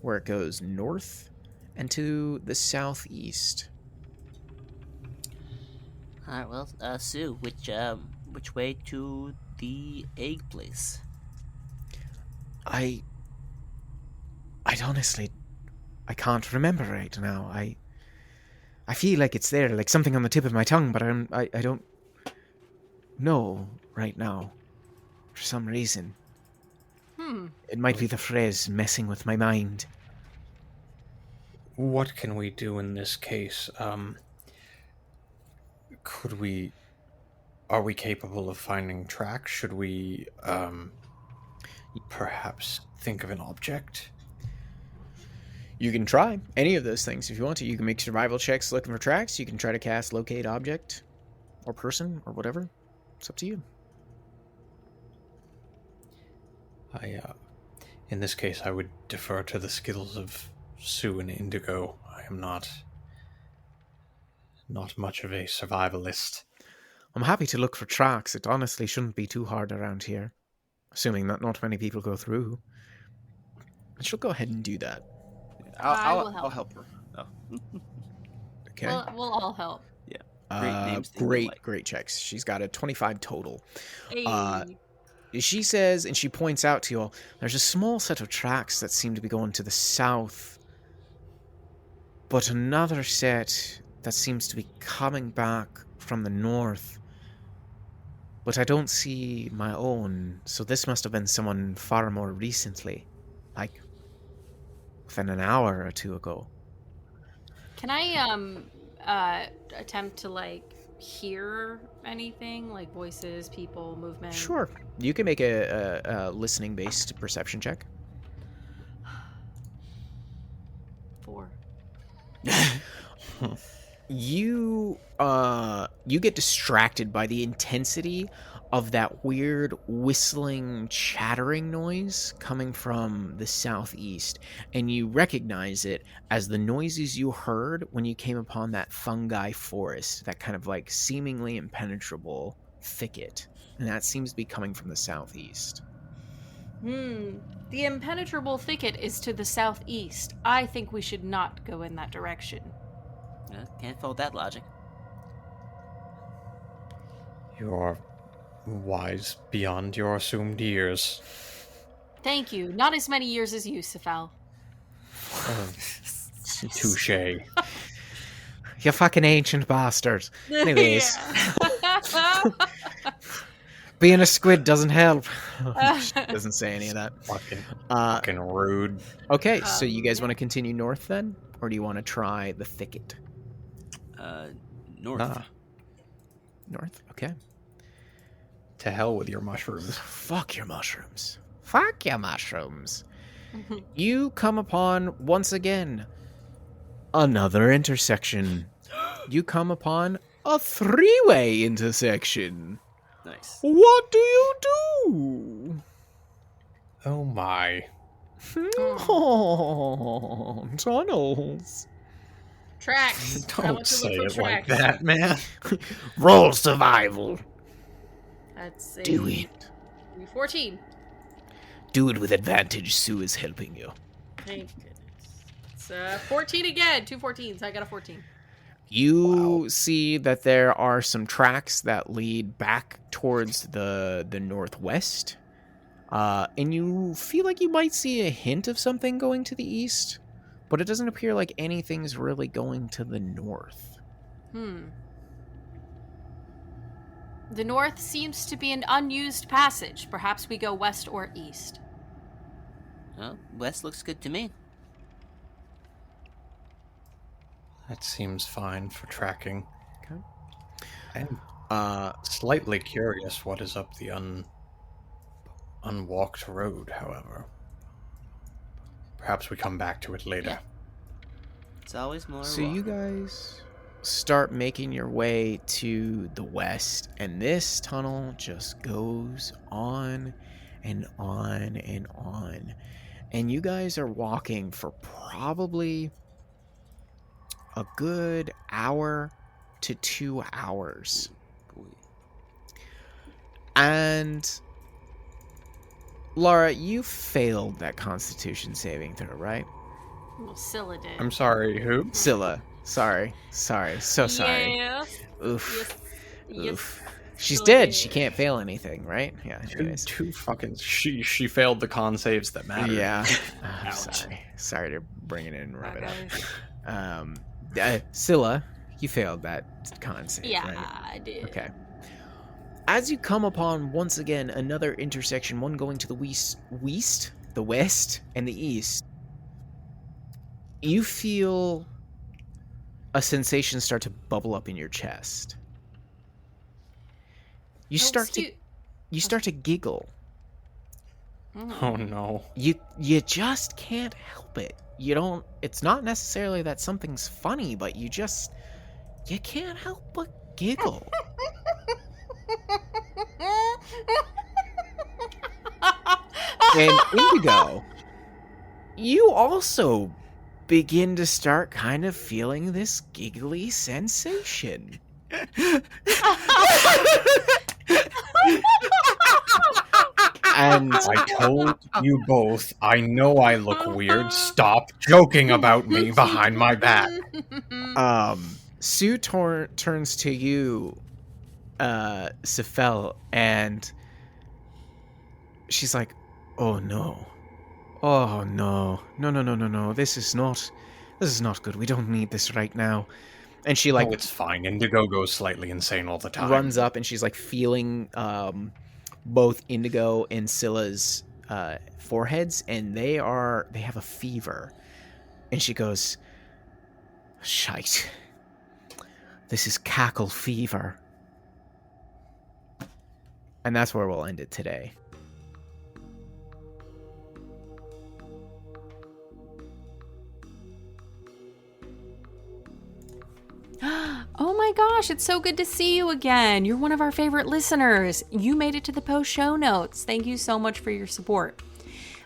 Speaker 1: where it goes north and to the southeast.
Speaker 2: All right, well, Sue, which way to the egg place?
Speaker 1: I honestly, I can't remember right now. I feel like it's there, like something on the tip of my tongue, but I don't know right now for some reason. It might be the phrase messing with my mind.
Speaker 3: What can we do in this case? Are we capable of finding tracks? Should we, perhaps think of an object?
Speaker 1: You can try any of those things if you want to. You can make survival checks looking for tracks. You can try to cast locate object or person or whatever. It's up to you.
Speaker 3: In this case, I would defer to the skills of Sue and Indigo. I am not much of a survivalist.
Speaker 1: I'm happy to look for tracks. It honestly shouldn't be too hard around here, assuming that not many people go through. And she'll go ahead and do that.
Speaker 2: I'll help her. Oh.
Speaker 1: Okay.
Speaker 4: We'll all help.
Speaker 2: Yeah. Great names.
Speaker 1: Great checks. She's got a 25 total.
Speaker 4: Hey.
Speaker 1: She says, and she points out to you all, there's a small set of tracks that seem to be going to the south, but another set that seems to be coming back from the north. But I don't see my own, so this must have been someone far more recently, like within an hour or two ago.
Speaker 4: Can I attempt to hear anything, like voices, people, movement?
Speaker 1: Sure. You can make a listening-based perception check.
Speaker 4: 4.
Speaker 1: You get distracted by the intensity of that weird whistling, chattering noise coming from the southeast, and you recognize it as the noises you heard when you came upon that fungi forest, that kind of seemingly impenetrable thicket, and that seems to be coming from the southeast.
Speaker 4: The impenetrable thicket is to the southeast. I think we should not go in that direction.
Speaker 2: Can't fault that logic.
Speaker 3: You're wise beyond your assumed years.
Speaker 4: Thank you. Not as many years as you, Sephel.
Speaker 3: Touche.
Speaker 1: You fucking ancient bastard. Anyways, being a squid doesn't help. Doesn't say any of that.
Speaker 3: Fucking rude.
Speaker 1: Okay, so you guys want to continue north then? Or do you want to try the thicket?
Speaker 2: North.
Speaker 1: North? Okay.
Speaker 3: To hell with your mushrooms.
Speaker 1: Fuck your mushrooms. Fuck your mushrooms. You come upon, once again, another intersection. You come upon a three-way intersection.
Speaker 2: Nice.
Speaker 1: What do you do?
Speaker 3: Oh my.
Speaker 1: Oh, tunnels.
Speaker 4: Tracks. I
Speaker 3: Don't
Speaker 4: want to
Speaker 3: say
Speaker 4: look for
Speaker 3: it like
Speaker 4: tracks.
Speaker 3: that, man.
Speaker 1: Roll survival.
Speaker 4: That's a
Speaker 1: Do it.
Speaker 4: 14.
Speaker 1: Do it with advantage. Sue is helping you.
Speaker 4: Thank goodness. It's 14 again. 2 14s. I got a 14.
Speaker 1: You see that there are some tracks that lead back towards the northwest. And you feel like you might see a hint of something going to the east, but it doesn't appear like anything's really going to the north.
Speaker 4: The north seems to be an unused passage. Perhaps we go west or east.
Speaker 2: Well, west looks good to me.
Speaker 3: That seems fine for tracking.
Speaker 1: Okay.
Speaker 3: I'm slightly curious what is up the unwalked road, however. Perhaps we come back to it later.
Speaker 2: It's always more.
Speaker 1: So you guys start making your way to the west, and this tunnel just goes on and on and on. And you guys are walking for probably a good hour to 2 hours. And Lara, you failed that Constitution saving throw, right?
Speaker 4: Well, Scylla did.
Speaker 3: I'm sorry, who?
Speaker 1: Scylla. Sorry. So sorry.
Speaker 4: Yes.
Speaker 1: Oof.
Speaker 4: Yes.
Speaker 1: Oof. She's
Speaker 4: Scylla
Speaker 1: dead.
Speaker 4: did.
Speaker 1: She can't fail anything, right? Yeah. Anyways.
Speaker 3: Two fucking. She failed the con saves that matter.
Speaker 1: Yeah.
Speaker 2: Ouch.
Speaker 1: Sorry to bring it in and rub it
Speaker 4: Okay.
Speaker 1: up. Scylla, you failed that con save,
Speaker 4: Yeah,
Speaker 1: right?
Speaker 4: I did.
Speaker 1: Okay. As you come upon once again another intersection, one going to the the west, and the east, you feel a sensation start to bubble up in your chest. You start to giggle.
Speaker 3: Oh no.
Speaker 1: You just can't help it. You don't. It's not necessarily that something's funny, but you can't help but giggle. And Indigo, you also begin to start kind of feeling this giggly sensation. And
Speaker 3: I told you both, I know I look weird. Stop joking about me behind my back.
Speaker 1: Sue turns to you, Sephel, and she's like, "Oh no, no! This is not good. We don't need this right now." And she
Speaker 3: Oh, it's fine. Indigo goes slightly insane all the time.
Speaker 1: runs up and she's like feeling both Indigo and Scylla's foreheads, and they have a fever. And she goes, "Shite. This is cackle fever." And that's where we'll end it today.
Speaker 4: Oh my gosh, it's so good to see you again. You're one of our favorite listeners. You made it to the post show notes. Thank you so much for your support.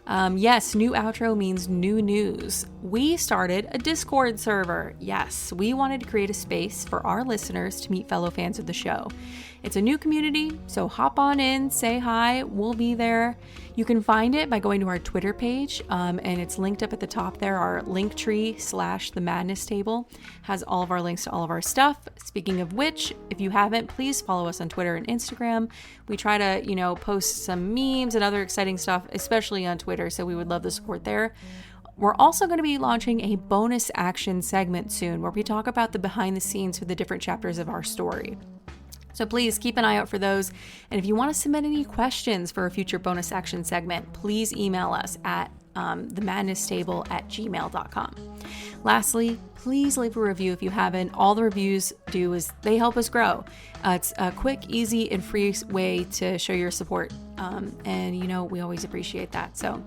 Speaker 4: Yes, new outro means new news. we started a Discord server. Yes, we wanted to create a space for our listeners to meet fellow fans of the show. It's a new community, so hop on in, say hi, we'll be there. You can find it by going to our Twitter page, and it's linked up at the top there. Our linktree/the madness table has all of our links to all of our stuff. Speaking of which, if you haven't, please follow us on Twitter and Instagram. We try to, post some memes and other exciting stuff, especially on Twitter, so we would love the support there. We're also going to be launching a bonus action segment soon where we talk about the behind the scenes for the different chapters of our story. So please keep an eye out for those. And if you want to submit any questions for a future bonus action segment, please email us at themadnesstable@gmail.com. Lastly, please leave a review if you haven't. All the reviews do is they help us grow. It's a quick, easy, and free way to show your support. And we always appreciate that. So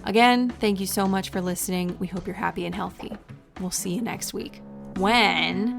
Speaker 4: again, thank you so much for listening. We hope you're happy and healthy. We'll see you next week when